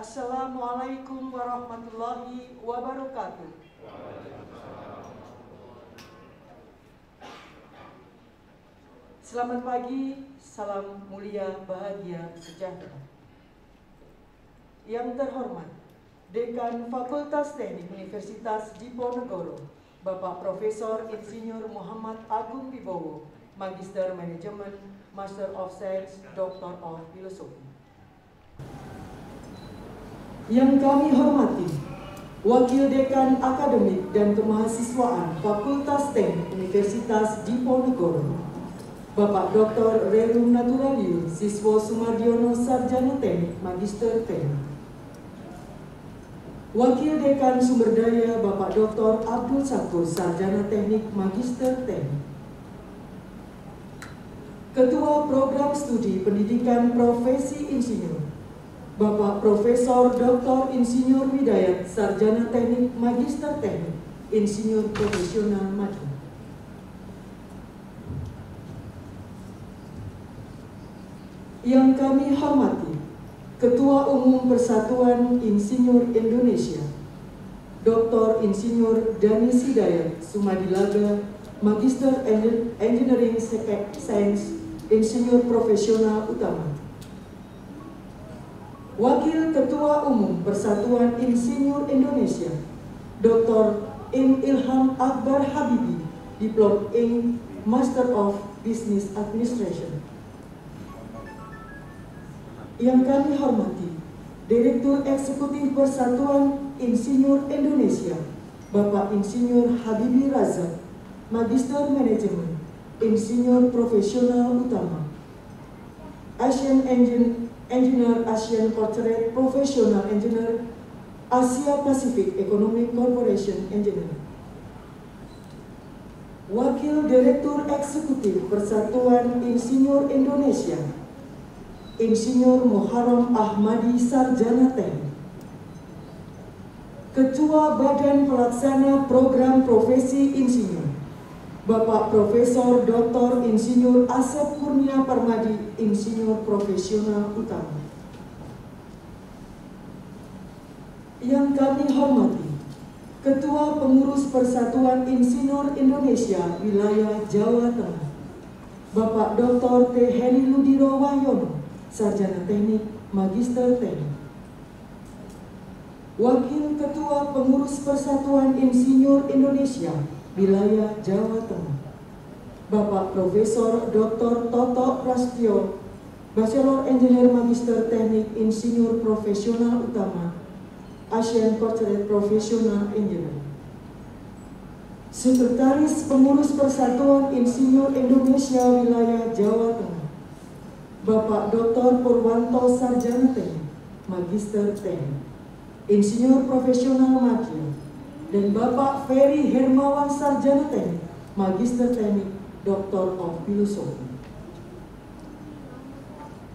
Assalamualaikum warahmatullahi wabarakatuh. Selamat pagi, salam mulia, bahagia, sejahtera. Yang terhormat, Dekan Fakultas Teknik Universitas Diponegoro, Bapak Profesor Insinyur Muhammad Agung Wibowo, Magister Manajemen, Master of Science, Doctor of Philosophy. Yang kami hormati, Wakil Dekan Akademik dan Kemahasiswaan Fakultas Teknik Universitas Diponegoro, Bapak Dr. Rerum Naturalium Siswo Sumardiono Sarjana Teknik Magister Teknik. Wakil Dekan Sumberdaya Bapak Dr. Abdul Sakur Sarjana Teknik Magister Teknik. Ketua Program Studi Pendidikan Profesi Insinyur Bapak Profesor Dr. Insinyur Widayat Sarjana Teknik Magister Teknik Insinyur Profesional Maju. Yang kami hormati, Ketua Umum Persatuan Insinyur Indonesia, Dr. Insinyur Dani Hidayat Sumadilaga, Magister Engineering Science, Insinyur Profesional Utama. Wakil Ketua Umum Persatuan Insinyur Indonesia, Dr. Im Ilham Akbar Habibi, Diplom Ing Master of Business Administration. Yang kami hormati, Direktur Eksekutif Persatuan Insinyur Indonesia, Bapak Insinyur Habibi Razak, Magister Manajemen, Insinyur Profesional Utama. Asian Engineer, Asian Corporate Professional Engineer, Asia Pacific Economic Corporation Engineer. Wakil Direktur Eksekutif Persatuan Insinyur Indonesia, Insinyur Muharram Ahmadi Sarjana Teknik. Ketua Badan Pelaksana Program Profesi Insinyur, Bapak Profesor Dr. Insinyur Asep Kurnia Parmadi, Insinyur Profesional Utama. Yang kami hormati, Ketua Pengurus Persatuan Insinyur Indonesia Wilayah Jawa Tengah, Bapak Dr. T. Heri Ludiro Wahyono, Sarjana Teknik Magister Teknik. Wakil Ketua Pengurus Persatuan Insinyur Indonesia Wilayah Jawa Tengah, Bapak Profesor Dr. Toto Prastyo, Bachelor Engineer Magister Teknik Insinyur Profesional Utama, Asian Corporate Professional Engineer. Sekretaris Pengurus Persatuan Insinyur Indonesia Wilayah Jawa Tengah, Bapak Dr. Purwanto Sarjana Teknik, Magister Teknik, Insinyur Profesional Maju, dan Bapak Ferry Hermawan Sarjana Teknik, Magister Teknik, Doctor of Philosophy.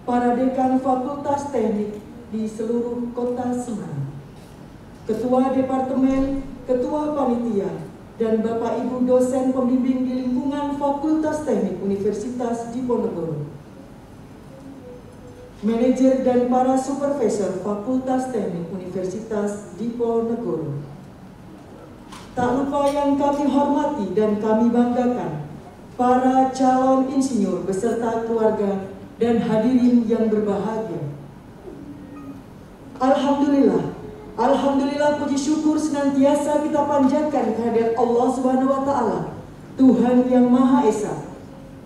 Para Dekan Fakultas Teknik di seluruh kota Semarang, Ketua Departemen, Ketua Panitia, dan Bapak Ibu dosen pembimbing di lingkungan Fakultas Teknik Universitas Diponegoro, manajer dan para supervisor Fakultas Teknik Universitas Diponegoro. Tak lupa yang kami hormati dan kami banggakan, para calon insinyur beserta keluarga dan hadirin yang berbahagia. Alhamdulillah puji syukur senantiasa kita panjatkan kehadirat Allah Subhanahu wa Ta'ala, Tuhan yang Maha Esa,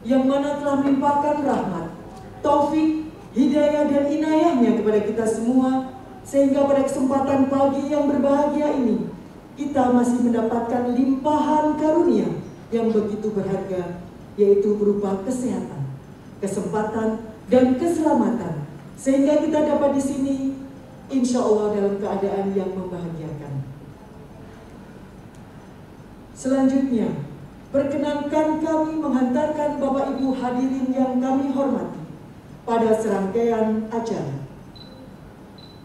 yang mana telah melimpahkan rahmat, taufik, hidayah dan inayahnya kepada kita semua, sehingga pada kesempatan pagi yang berbahagia ini kita masih mendapatkan limpahan karunia yang begitu berharga, yaitu berupa kesehatan, kesempatan, dan keselamatan, sehingga kita dapat di sini insya Allah dalam keadaan yang membahagiakan. Selanjutnya, perkenankan kami menghantarkan Bapak Ibu hadirin yang kami hormati pada serangkaian acara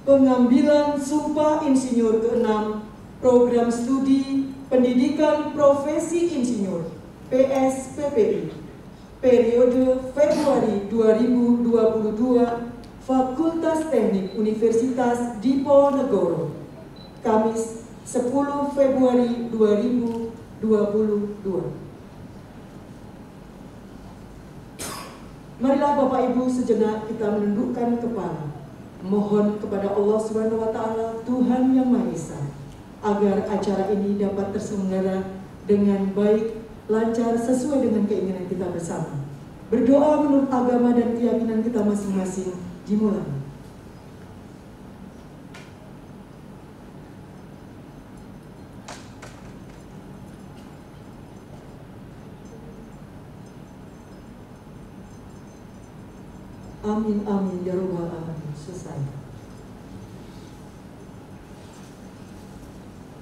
pengambilan Sumpah Insinyur ke-6 Program Studi Pendidikan Profesi Insinyur PSPPI periode Februari 2022 Fakultas Teknik Universitas Diponegoro, Kamis 10 Februari 2022. Marilah Bapak Ibu sejenak kita menundukkan kepala, mohon kepada Allah Subhanahu wa taala, Tuhan yang Maha Esa, agar acara ini dapat terselenggara dengan baik, lancar, sesuai dengan keinginan kita bersama. Berdoa menurut agama dan keyakinan kita masing-masing dimulai. Amin, amin, ya Rabbal Alamin. Selesai.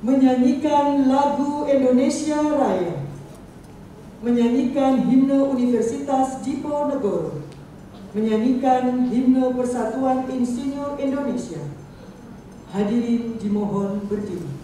Menyanyikan lagu Indonesia Raya, menyanyikan himne Universitas Diponegoro, menyanyikan himne Persatuan Insinyur Indonesia. Hadirin dimohon berdiri.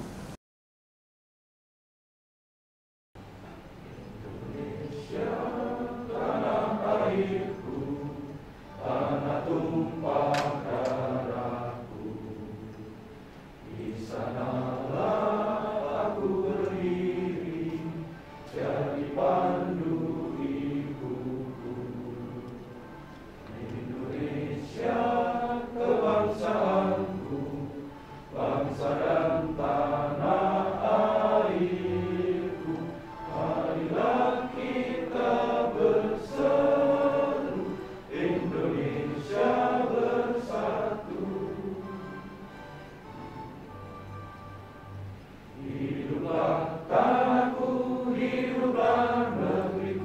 Hiduplah tanahku, hiduplah negeri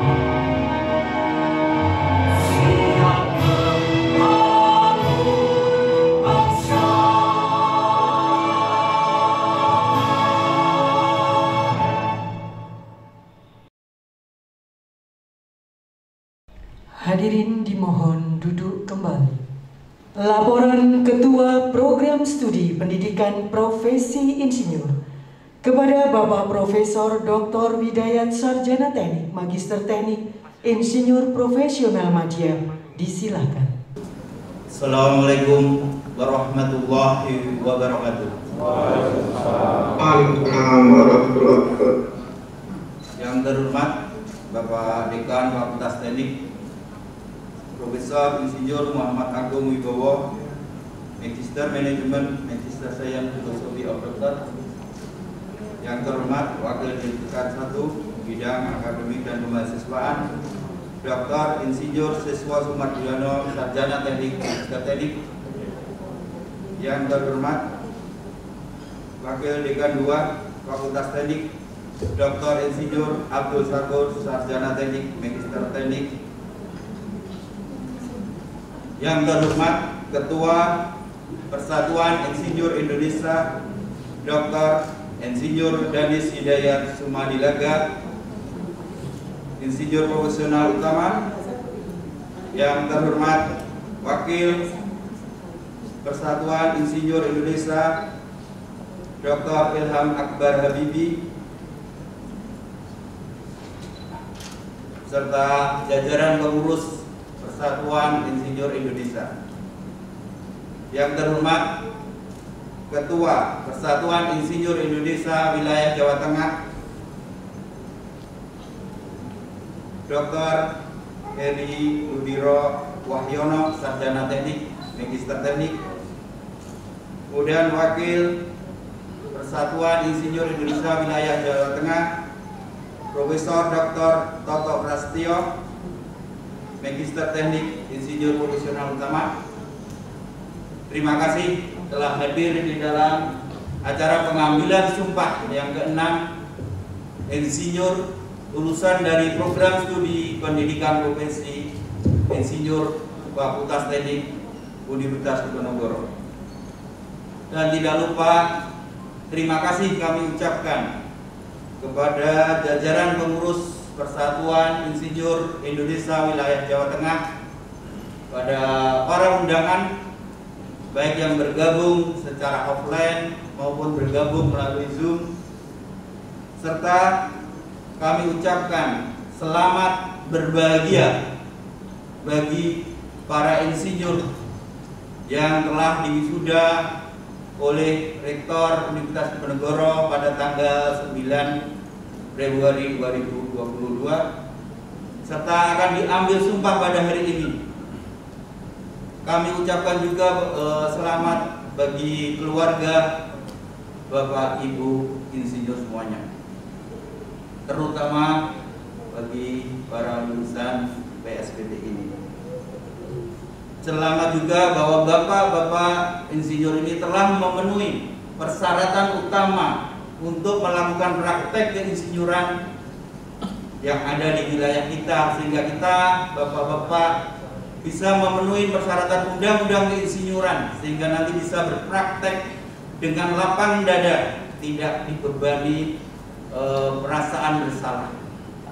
Hadirin dimohon duduk kembali. Laporan Ketua Program Studi Pendidikan Profesi Insinyur kepada Bapak Profesor Dr. Widayat Sarjana Teknik Magister Teknik Insinyur Profesional Madya, disilakan. Assalamualaikum warahmatullahi wabarakatuh. Waalaikumsalam warahmatullahi wabarakatuh. Yang terhormat Bapak Dekan Fakultas Teknik Profesor Insinyur Muhammad Agung Wibowo, Magister Manajemen, Magister Sains Filosofi of Dokter. Yang terhormat Wakil Dekan 1 Bidang Akademik dan Kemahasiswaan, Dr. Insinyur Siswa Sumardiano, Sarjana Teknik Magister Teknik. Yang terhormat Wakil Dekan 2 Fakultas Teknik, Dr. Insinyur Abdul Syakur, Sarjana Teknik Magister Teknik. Yang terhormat Ketua Persatuan Insinyur Indonesia, Dr. Insinyur Danis Hidayat Sumadilaga, Insinyur Profesional Utama. Yang terhormat Wakil Persatuan Insinyur Indonesia, Dr. Ilham Akbar Habibi, serta jajaran pengurus Persatuan Insinyur Indonesia. Yang terhormat Ketua Persatuan Insinyur Indonesia Wilayah Jawa Tengah, Dr. Heri Udiro Wahyono, Sarjana Teknik Magister Teknik. Kemudian Wakil Persatuan Insinyur Indonesia Wilayah Jawa Tengah, Profesor Dr. Toto Prasetyo, Magister Teknik Insinyur Profesional Utama. Terima kasih telah hadir di dalam acara pengambilan sumpah yang ke-6 Insinyur lulusan dari Program Studi Pendidikan Profesi Insinyur Fakultas Teknik Universitas Diponegoro. Dan tidak lupa terima kasih kami ucapkan kepada jajaran pengurus Persatuan Insinyur Indonesia Wilayah Jawa Tengah, pada para undangan baik yang bergabung secara offline maupun bergabung melalui Zoom, serta kami ucapkan selamat berbahagia bagi para insinyur yang telah diwisuda oleh Rektor Universitas Diponegoro pada tanggal 9 Februari 2022, serta akan diambil sumpah pada hari ini. Kami ucapkan juga selamat bagi keluarga Bapak Ibu Insinyur semuanya, terutama bagi para lulusan PSBB ini. Selamat juga bahwa Bapak-Bapak Insinyur ini telah memenuhi persyaratan utama untuk melakukan praktek keinsinyuran yang ada di wilayah kita, sehingga kita Bapak-bapak bisa memenuhi persyaratan undang-undang keinsinyuran, sehingga nanti bisa berpraktek dengan lapang dada, tidak dibebani perasaan bersalah,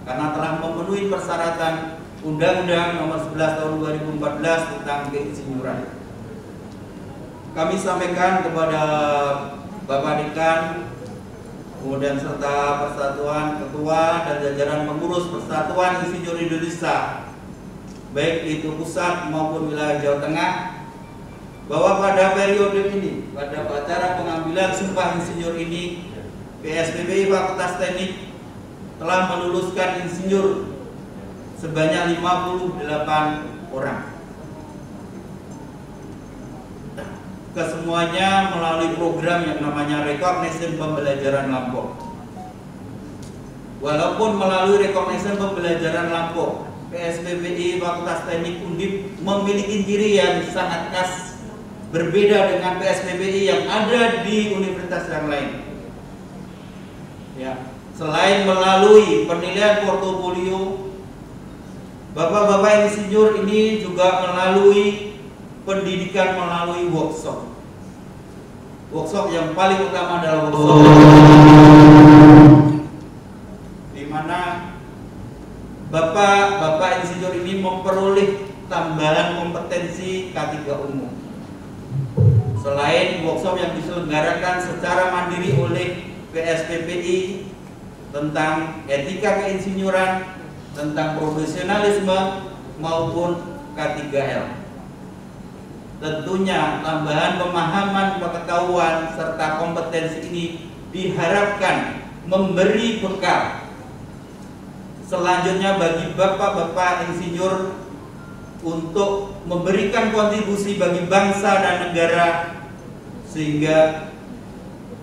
karena telah memenuhi persyaratan Undang-Undang Nomor 11 Tahun 2014 tentang keinsinyuran. Kami sampaikan kepada Bapak Dekan, kemudian serta Persatuan Ketua dan jajaran pengurus Persatuan Insinyur Indonesia, baik itu pusat maupun wilayah Jawa Tengah, bahwa pada periode ini, pada acara pengambilan sumpah insinyur ini, PSBB Fakultas Teknik telah meluluskan insinyur sebanyak 58 orang. Kesemuanya melalui program yang namanya Recognition Pembelajaran Lampau. Walaupun melalui Recognition Pembelajaran Lampau, PSBBI Fakultas Teknik Undip memiliki ciri yang sangat khas, berbeda dengan PSBBI yang ada di universitas yang lain. Ya, selain melalui penilaian portofolio, Bapak-bapak insinyur ini juga melalui pendidikan melalui workshop. Workshop yang paling utama adalah workshop di mana bapak-bapak insinyur ini memperoleh tambahan kompetensi K3 umum. Selain workshop yang diselenggarakan secara mandiri oleh PSPPI tentang etika keinsinyuran, tentang profesionalisme maupun K3L. Tentunya tambahan pemahaman, pengetahuan serta kompetensi ini diharapkan memberi bekal selanjutnya bagi bapak-bapak insinyur untuk memberikan kontribusi bagi bangsa dan negara, sehingga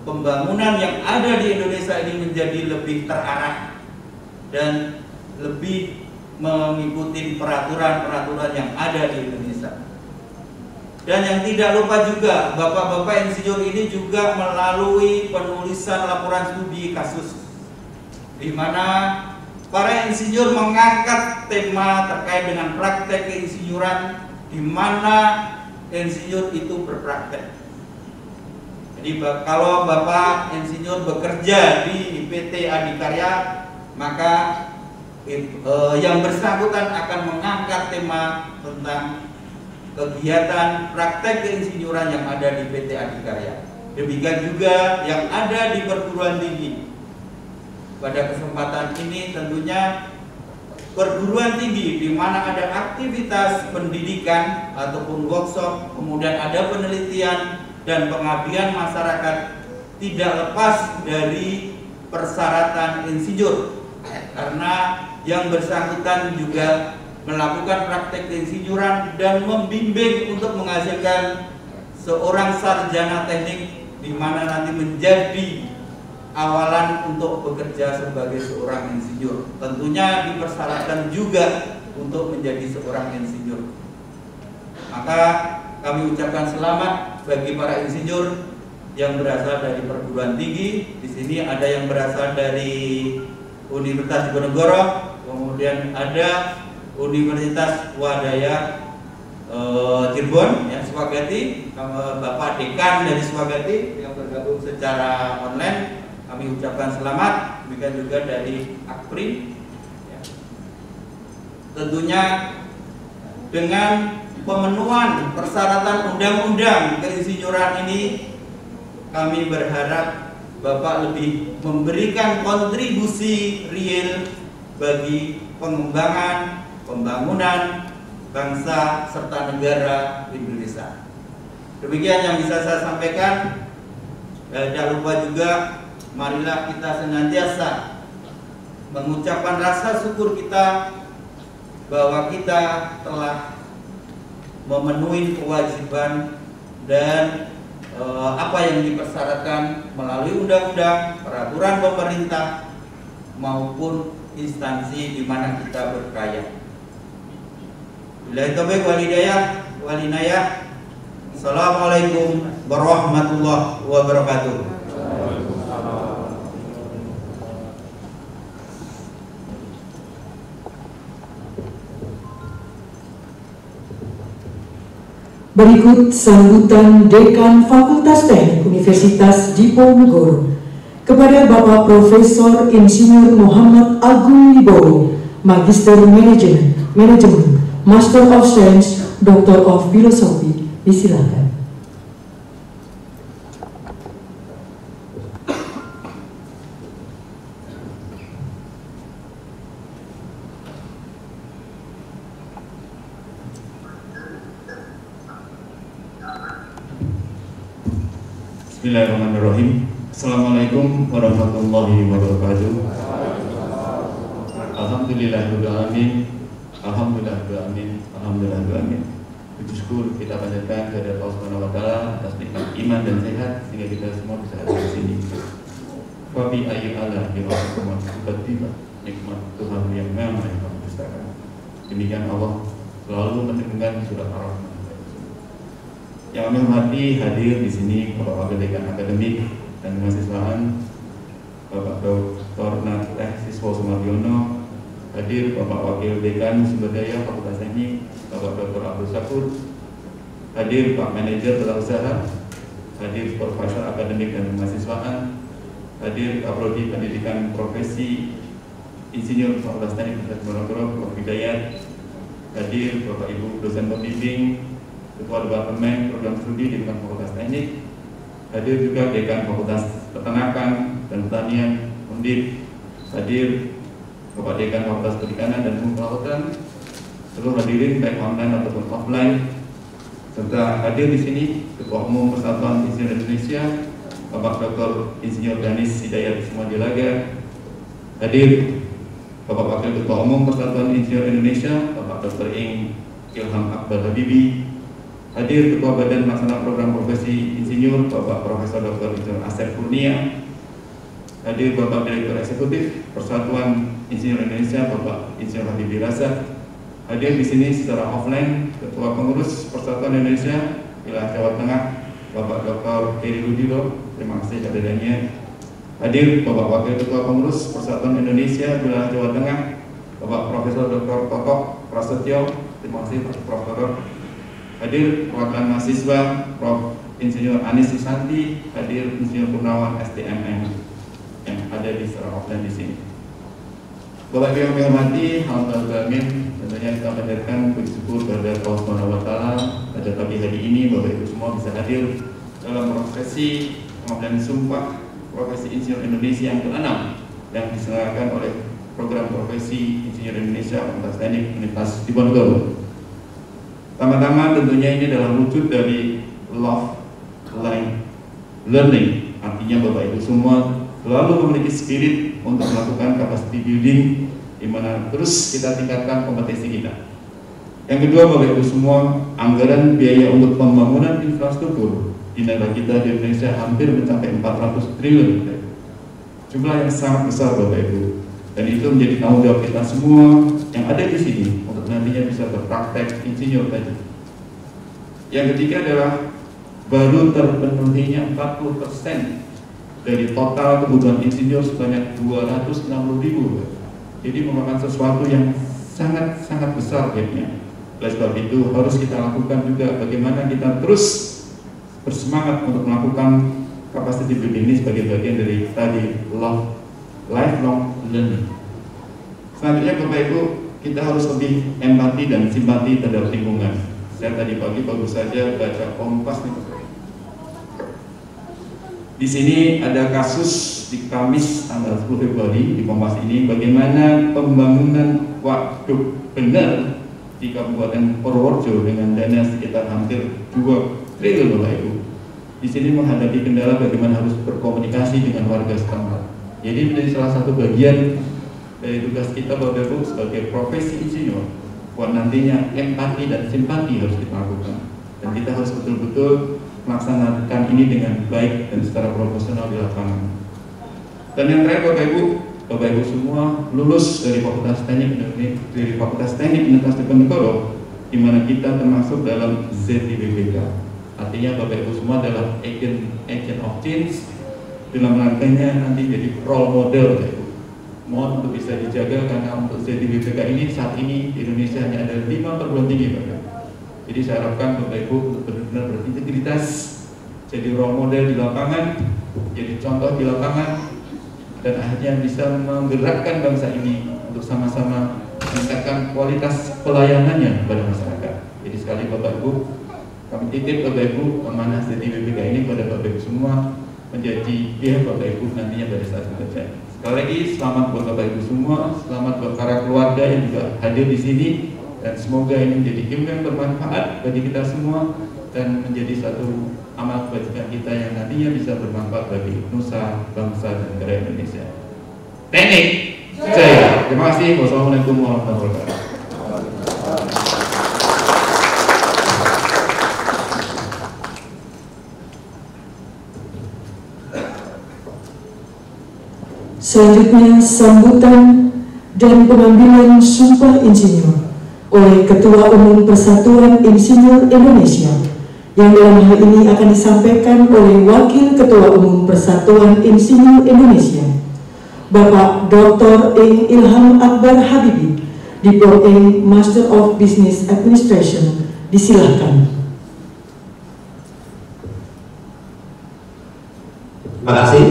pembangunan yang ada di Indonesia ini menjadi lebih terarah dan lebih mengikuti peraturan-peraturan yang ada di Indonesia. Dan yang tidak lupa juga, bapak-bapak insinyur ini juga melalui penulisan laporan studi kasus, di mana para insinyur mengangkat tema terkait dengan praktek keinsinyuran, di mana insinyur itu berpraktek. Jadi kalau bapak insinyur bekerja di PT Adikarya, maka yang bersangkutan akan mengangkat tema tentang kegiatan praktek keinsinyuran yang ada di PT Adikarya. Demikian juga yang ada di perguruan tinggi. Pada kesempatan ini tentunya perguruan tinggi di mana ada aktivitas pendidikan ataupun workshop, kemudian ada penelitian dan pengabdian masyarakat, tidak lepas dari persyaratan insinyur, karena yang bersangkutan juga melakukan praktek keinsinyuran dan membimbing untuk menghasilkan seorang sarjana teknik, di mana nanti menjadi awalan untuk bekerja sebagai seorang insinyur. Tentunya dipersyaratkan juga untuk menjadi seorang insinyur. Maka kami ucapkan selamat bagi para insinyur yang berasal dari perguruan tinggi. Di sini ada yang berasal dari Universitas Diponegoro, kemudian ada Universitas Wadaya Cirebon, ya, Swagati, Bapak Dekan dari Swagati yang bergabung secara online. Kami ucapkan selamat, demikian juga dari Akpri. Ya. Tentunya dengan pemenuhan persyaratan undang-undang keinsinyuran ini, kami berharap Bapak lebih memberikan kontribusi real bagi pengembangan, pembangunan bangsa serta negara Indonesia. Demikian yang bisa saya sampaikan. Jangan lupa juga, marilah kita senantiasa mengucapkan rasa syukur kita bahwa kita telah memenuhi kewajiban dan apa yang dipersyaratkan melalui undang-undang, peraturan pemerintah maupun instansi di mana kita berkarya. Billahi taufiq wal hidayah wal inayah. Assalamualaikum warahmatullahi wabarakatuh. Berikut sambutan Dekan Fakultas Teknik Universitas Diponegoro kepada Bapak Profesor Insinyur Muhammad Agung Wibowo, Magister Manajemen, Master of Science, Doctor of Philosophy. Disilakan. Bismillahirrahmanirrahim. Assalamualaikum warahmatullahi wabarakatuh. Alhamdulillahirabbil alamin. Alhamdulillahirabbil alamin. Alhamdulillahirabbil alamin. Puji syukur kita panjatkan kepada Allah Subhanahu wa taala atas nikmat iman dan sehat sehingga kita semua bisa ada di sini. Wa bi ayyi ala bi rahmatin tiba nikmat Tuhan yang memang kami dustakan. Demikian Allah selalu mendengarkan surat Ar-Rahman. Yang kami hormati hadir di sini Bapak Wakil Dekan Akademik dan Kemahasiswaan, Bapak Dr. Nateh Siswo Sumardiono, Hadir Bapak Wakil Dekan Sumber Daya Fakultas Teknik Bapak Dr. Abdul Syakur. Hadir Pak Manajer Tata Usaha. Hadir Profesor Akademik dan Mahasiswaan. Hadir Kaprodi Pendidikan Profesi Insinyur Fakultas Teknik Universitas Prof. Hidayat. Hadir Bapak Ibu dosen pembimbing, Ketua Departemen Program Studi di Fakultas Teknik. Hadir juga Dekan Fakultas Peternakan dan Pertanian Undip. Hadir Bapak Dekan Fakultas Perikanan dan Ilmu Kelautan. Seluruh hadirin baik online ataupun offline. Serta hadir di sini Ketua Umum Persatuan Insinyur Indonesia Bapak Dr. Insinyur Danis Hidayat Ismadilaga. Hadir Bapak Wakil Ketua Umum Persatuan Insinyur Indonesia Bapak Dr. Ilham Akbar Habibi. Hadir Ketua Badan Pelaksana Program Profesi Insinyur Bapak Profesor Dr. Insinyur Asep Kurnia. Hadir Bapak Direktur Eksekutif Persatuan Insinyur Indonesia Bapak Insinyur Habibi Razak. Hadir di sini secara offline Ketua Pengurus Persatuan Indonesia Wilayah Jawa Tengah Bapak Dr. Heri Rudilo. Terima kasih kehadirannya. Hadir Bapak Wakil Ketua Pengurus Persatuan Indonesia Wilayah Jawa Tengah Bapak Profesor Dr. Totok Prasetyo. Terima kasih Prof. Dr. Hadir perwakilan mahasiswa Prof. Insinyur Anis Susanti. Hadir Insinyur Purnawan STMM yang ada di secara offline di sini. Bapak Ibu yang kami hormati, alhamdulillah, tentunya kita panjatkan puji syukur kepada Allah Subhanahu wa Ta'ala pada pagi hari ini Bapak Ibu semua bisa hadir dalam prosesi pengambilan sumpah Profesi Insinyur Indonesia yang ke-6 yang diselenggarakan oleh Program Profesi Insinyur Indonesia Fakultas Teknik Universitas Diponegoro. Pertama-tama tentunya ini adalah wujud dari love line learning. Artinya Bapak Ibu semua selalu memiliki spirit untuk melakukan capacity building di mana terus kita tingkatkan kompetensi kita. Yang kedua Bapak Ibu semua, anggaran biaya untuk pembangunan infrastruktur di negara kita di Indonesia hampir mencapai 400 triliun. Jumlah yang sangat besar Bapak Ibu. Dan itu menjadi tanggung jawab kita semua yang ada di sini untuk nantinya bisa berpraktek insinyur tadi. Yang ketiga adalah baru terpenuhinya 40% dari total kebutuhan insinyur sebanyak 260.000. Jadi merupakan sesuatu yang sangat besar gapnya. Oleh sebab itu harus kita lakukan juga bagaimana kita terus bersemangat untuk melakukan capacity building ini sebagai bagian dari tadi lifelong learning. Selanjutnya Bapak Ibu, kita harus lebih empati dan simpati terhadap lingkungan. Saya tadi pagi baru saja baca Kompas nih. Di sini ada kasus di Kamis tanggal 10 Februari di Kompas ini bagaimana pembangunan waduk benar di Kabupaten Purworejo dengan dana sekitar hampir 2 triliun Bapak Ibu. Di sini menghadapi kendala bagaimana harus berkomunikasi dengan warga setempat. Jadi menjadi salah satu bagian dari tugas kita Bapak Ibu sebagai profesi insinyur, buat nantinya empati dan simpati harus kita lakukan. Dan kita harus betul-betul melaksanakan ini dengan baik dan secara profesional di lapangan. Dan yang terakhir Bapak Ibu semua lulus dari Fakultas Teknik Universitas Diponegoro, di mana kita termasuk dalam ZIBBK. Artinya Bapak Ibu semua adalah agent of change dalam rangkainya nanti jadi role model Bapak Ibu. Mohon untuk bisa dijaga karena untuk ZIBBK ini saat ini di Indonesia hanya ada 5 perguruan tinggi Bapak Ibu. Jadi saya harapkan Bapak Ibu untuk benar-benar berintegritas, jadi role model di lapangan, jadi contoh di lapangan, dan akhirnya bisa menggerakkan bangsa ini untuk sama-sama meningkatkan kualitas pelayanannya kepada masyarakat. Jadi sekali Bapak Ibu, kami titip Bapak Ibu amanah ZIBBK ini pada Bapak Ibu semua menjadi pihak Bapak Ibu nantinya pada saat bekerja. Sekali lagi selamat buat Bapak Ibu semua, selamat buat para keluarga yang juga hadir di sini. Dan semoga ini menjadi ilmu yang bermanfaat bagi kita semua dan menjadi satu amal kebajikan kita yang nantinya bisa bermanfaat bagi nusa, bangsa, dan negara Indonesia. Teknik Jaya. Terima kasih. Wassalamualaikum warahmatullahi wabarakatuh. Selanjutnya sambutan dan pengambilan sumpah insinyur oleh Ketua Umum Persatuan Insinyur Indonesia yang dalam hal ini akan disampaikan oleh Wakil Ketua Umum Persatuan Insinyur Indonesia Bapak Dr. Ilham Akbar Habibi, Diploma Master of Business Administration, disilahkan. Terima kasih.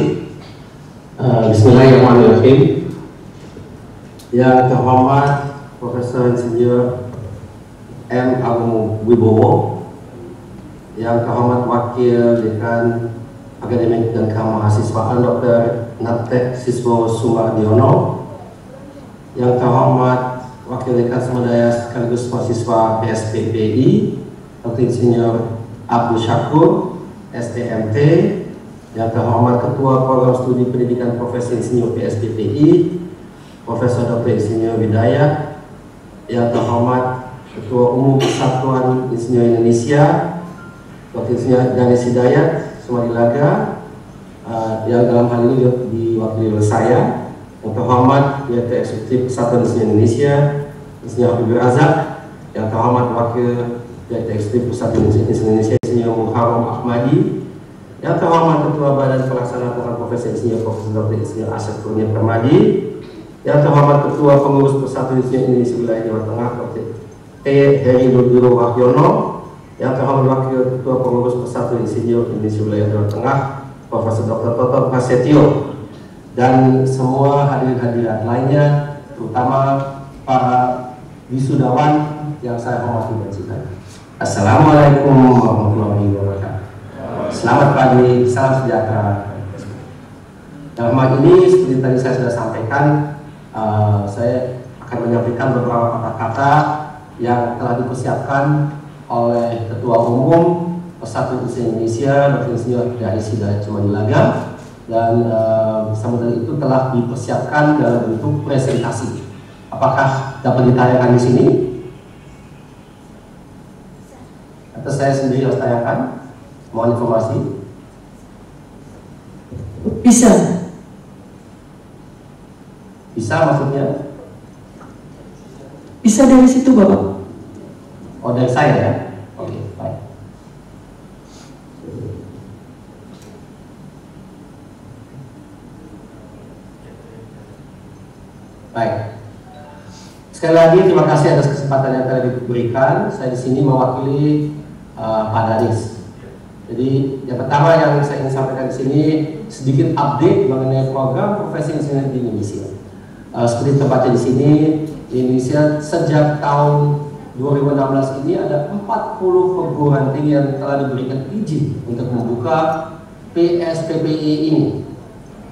Bismillahirrahmanirrahim. Yang terhormat Profesor Insinyur M. Agung Wibowo, yang terhormat Wakil Dekan Akademik dan Kemahasiswaan Dr. Natek Siswo Sumardiono, yang terhormat Wakil Dekan Semedaya sekaligus mahasiswa PSPPI Dr. Insinyur Abdul Syakur, STMT, yang terhormat Ketua Program Studi Pendidikan Profesi Insinyur PSPPI Profesor Dr. Insinyur Hidayat, yang terhormat Ketua Umum Persatuan Insinyur Indonesia Dr. Insinyur Ganes Hidayat Sumadilaga, yang dalam hal ini diwakili oleh saya, yang terhormat Direktur Eksekutif Persatuan Insinyur Indonesia Insinyur Habibur Razak, yang terhormat Wakil Direktur Eksekutif Persatuan Insinyur Indonesia Insinyur Muharram Ahmadi, yang terhormat Ketua Badan Pelaksana Program Profesi Insinyur Profesor Dr. Insinyur Asyad Kurnia Permadi, yang terhormat Ketua Pengurus Persatuan Insinyur Indonesia Wilayah Jawa Tengah Dr. T. Heri Nurdiro Wahyono, yang terhormat Wakil Ketua Pengurus Persatuan Insinyur Indonesia Wilayah Jawa Tengah Profesor Dr. Toto Prasetyo, dan semua hadirin-hadirat lainnya, terutama para wisudawan yang saya hormati dan cintai. Assalamualaikum warahmatullahi wabarakatuh. Selamat pagi, salam sejahtera. Dalam hal ini, seperti tadi saya sudah sampaikan, saya akan menyampaikan beberapa kata-kata yang telah dipersiapkan oleh Ketua Umum Persatuan Insinyur Indonesia Dr. Insinyur Ganes Hidayat Sumadilaga, dan sambutan itu telah dipersiapkan dalam bentuk presentasi. Apakah dapat ditayangkan di sini? Atau saya sendiri harus tayangkan? Mohon informasi. Bisa. Bisa maksudnya? Bisa dari situ, Bapak. Oh, dari saya ya? Oke, baik. Baik. Sekali lagi terima kasih atas kesempatan yang telah diberikan. Saya di sini mewakili Pak Danis. Jadi yang pertama yang saya ingin sampaikan di sini sedikit update mengenai program profesi insinyur di Indonesia. Seperti tempatnya di sini, di Indonesia sejak tahun 2016 ini ada 40 perguruan tinggi yang telah diberikan izin untuk membuka PSPPI ini.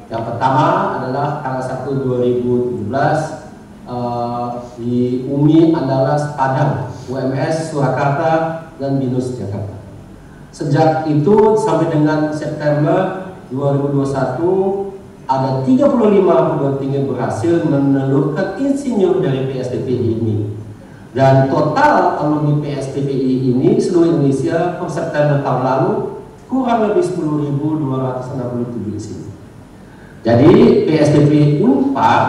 Yang pertama adalah tanggal 1 2017 di UMI Andalas Padang, UMS Surakarta, dan BINUS Jakarta. Sejak itu sampai dengan September 2021 ada 35 perguruan tinggi berhasil menelurkan insinyur dari PSPPI ini. Dan total alumni PSPPI ini seluruh Indonesia per September tahun lalu kurang lebih 10.267 insinyur. Jadi PSPPI Unpad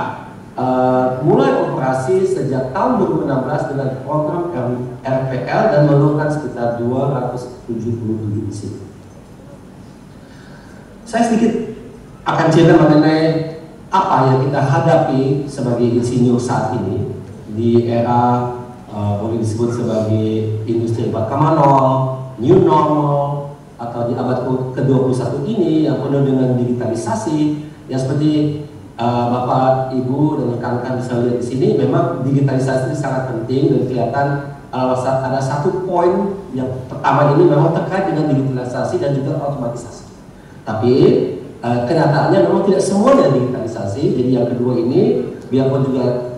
mulai operasi sejak tahun 2016 dengan program RPL dan menurunkan sekitar 277 insinyur. Saya sedikit akan cerita mengenai apa yang kita hadapi sebagai insinyur saat ini di era boleh disebut sebagai industri 4.0, new normal, atau di abad ke-21 ini yang penuh dengan digitalisasi yang seperti Bapak, Ibu, dan rekan-rekan bisa lihat di sini. Memang digitalisasi ini sangat penting dan kelihatan ada satu poin yang pertama ini memang terkait dengan digitalisasi dan juga otomatisasi. Tapi kenyataannya memang tidak semuanya digitalisasi. Jadi yang kedua ini biarpun juga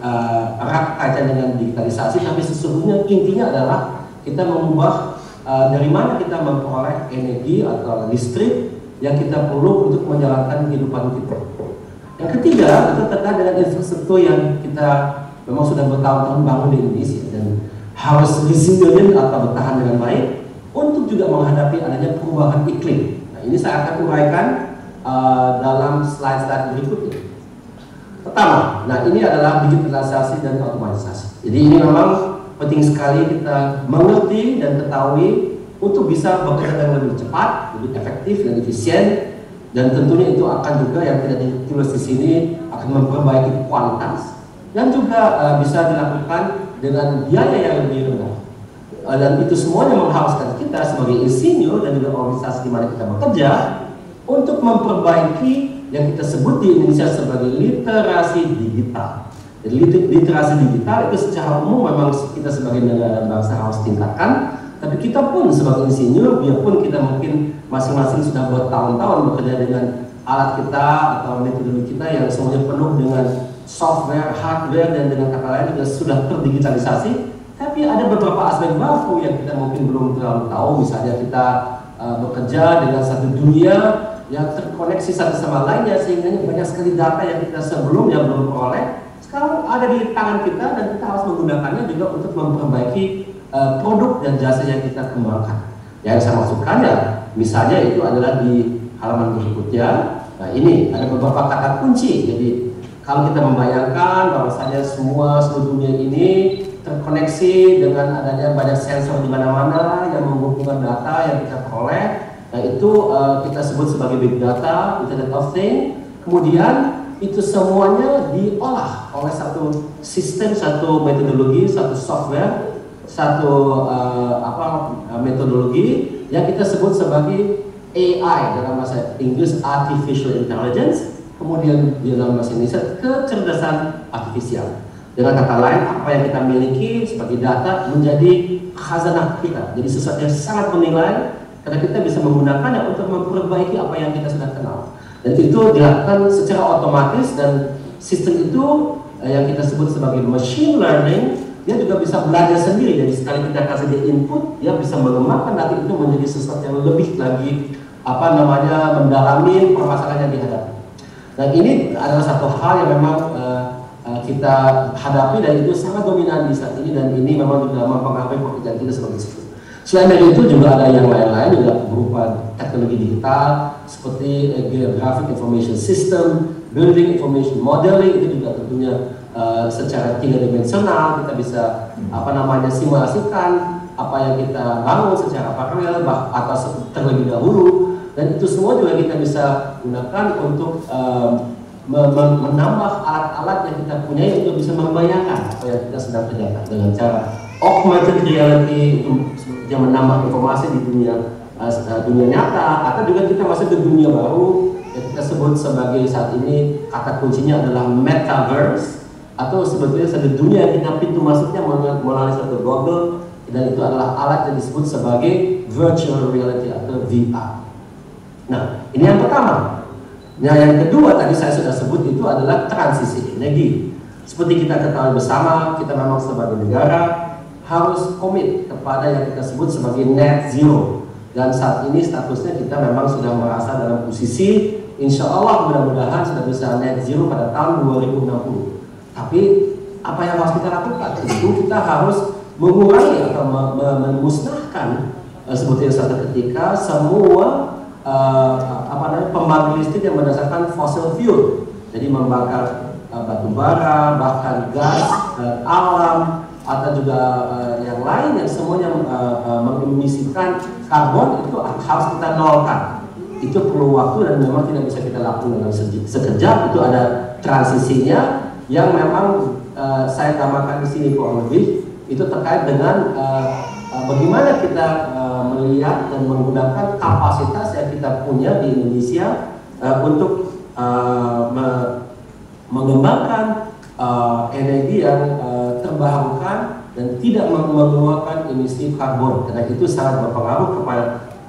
erat kaitan dengan digitalisasi, tapi sesungguhnya intinya adalah kita mengubah dari mana kita memperoleh energi atau listrik yang kita perlu untuk menjalankan kehidupan kita. Yang ketiga, itu terkait dengan infrastruktur yang kita memang sudah bertahun-tahun bangun di Indonesia dan harus resilient atau bertahan dengan baik untuk juga menghadapi adanya perubahan iklim. Nah, ini saya akan uraikan dalam slide-slide berikutnya. Pertama, nah ini adalah digitalisasi dan otomatisasi. Jadi ini memang penting sekali kita mengerti dan ketahui untuk bisa bekerja dengan lebih cepat, lebih efektif dan efisien. Dan tentunya itu akan juga yang tidak ditulis di sini akan akan memperbaiki kualitas, dan juga bisa dilakukan dengan biaya yang lebih rendah. Dan itu semuanya mengharuskan kita sebagai insinyur dan juga organisasi di mana kita bekerja untuk memperbaiki yang kita sebut di Indonesia sebagai literasi digital. Jadi literasi digital itu secara umum memang kita sebagai negara bangsa harus tingkatkan, tapi kita pun sebagai insinyur, biarpun kita mungkin masing-masing sudah bertahun-tahun bekerja dengan alat kita atau metodologi kita yang semuanya penuh dengan software, hardware, dan dengan kata lain juga sudah terdigitalisasi, tapi ada beberapa aspek baru yang kita mungkin belum terlalu tahu. Misalnya kita bekerja dengan satu dunia yang terkoneksi satu sama lainnya, sehingga banyak sekali data yang kita sebelumnya belum peroleh sekarang ada di tangan kita, dan kita harus menggunakannya juga untuk memperbaiki produk dan jasa yang kita kembangkan. Yang saya maksudkan ya, misalnya itu adalah di halaman berikutnya. Nah, ini ada beberapa kata kunci. Jadi kalau kita membayangkan bahwasanya seluruh dunia ini terkoneksi dengan adanya banyak sensor di mana-mana yang menghubungkan data yang kita peroleh, nah itu kita sebut sebagai big data, Internet of Things. Kemudian itu semuanya diolah oleh satu sistem, satu metodologi, satu software, satu metodologi yang kita sebut sebagai AI dalam bahasa Inggris, Artificial Intelligence, kemudian di dalam bahasa Indonesia kecerdasan artifisial. Dengan kata lain, apa yang kita miliki sebagai data menjadi khazanah kita, jadi sesuatu yang sangat bernilai karena kita bisa menggunakannya untuk memperbaiki apa yang kita sudah kenal. Dan itu dilakukan secara otomatis, dan sistem itu yang kita sebut sebagai machine learning, dia juga bisa belajar sendiri. Jadi sekali kita kasih dia input, dia bisa mengembangkan nanti itu menjadi sesuatu yang lebih lagi mendalami permasalahan yang dihadapi. Dan ini adalah satu hal yang memang kita hadapi, dan itu sangat dominan di saat ini, dan ini memang juga mempengaruhi pekerjaan kita sebagai insinyur. Selain dari itu juga ada yang lain-lain juga berupa teknologi digital seperti Geographic Information System, Building Information Modeling, itu juga tentunya secara 3-dimensional kita bisa simulasikan apa yang kita bangun secara paralel atau terlebih dahulu, dan itu semua juga kita bisa gunakan untuk menambah alat-alat yang kita punya untuk bisa membayangkan apa yang kita sedang kerjakan dengan cara augmented reality yang menambah informasi di dunia nyata, atau juga kita masuk ke dunia baru yang kita sebut sebagai saat ini kata kuncinya adalah metaverse, atau sebetulnya satu dunia yang kita pintu masuknya melalui satu goggle, dan itu adalah alat yang disebut sebagai virtual reality atau VR. Nah, ini yang pertama. Nah, yang kedua tadi saya sudah sebut itu adalah transisi energi. Seperti kita ketahui bersama, kita memang sebagai negara harus komit kepada yang kita sebut sebagai net zero, dan saat ini statusnya kita memang sudah merasa dalam posisi insya Allah mudah-mudahan sudah bisa net zero pada tahun 2060. Tapi apa yang harus kita lakukan? Itu kita harus mengurangi atau memusnahkan sebetulnya suatu ketika semua pembangkit listrik yang berdasarkan fossil fuel, jadi membakar batu bara, bahkan gas alam, atau juga yang lain yang semuanya mengemisikan karbon, itu harus kita nolkan. Itu perlu waktu dan memang tidak bisa kita lakukan dengan sekejap. Itu ada transisinya yang memang saya tambahkan di sini kurang lebih itu terkait dengan bagaimana kita melihat dan menggunakan kapasitas yang kita punya di Indonesia untuk mengembangkan energi yang terbarukan dan tidak mengeluarkan emisi karbon, karena itu sangat berpengaruh kepada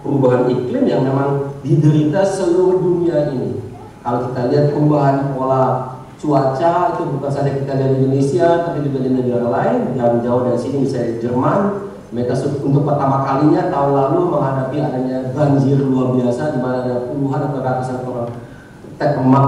perubahan iklim yang memang diderita seluruh dunia ini. Kalau kita lihat perubahan pola cuaca itu bukan saja kita lihat di Indonesia, tapi juga di negara lain yang jauh dari sini, misalnya Jerman. Mereka untuk pertama kalinya tahun lalu menghadapi adanya banjir luar biasa di mana ada puluhan atau ratusan orang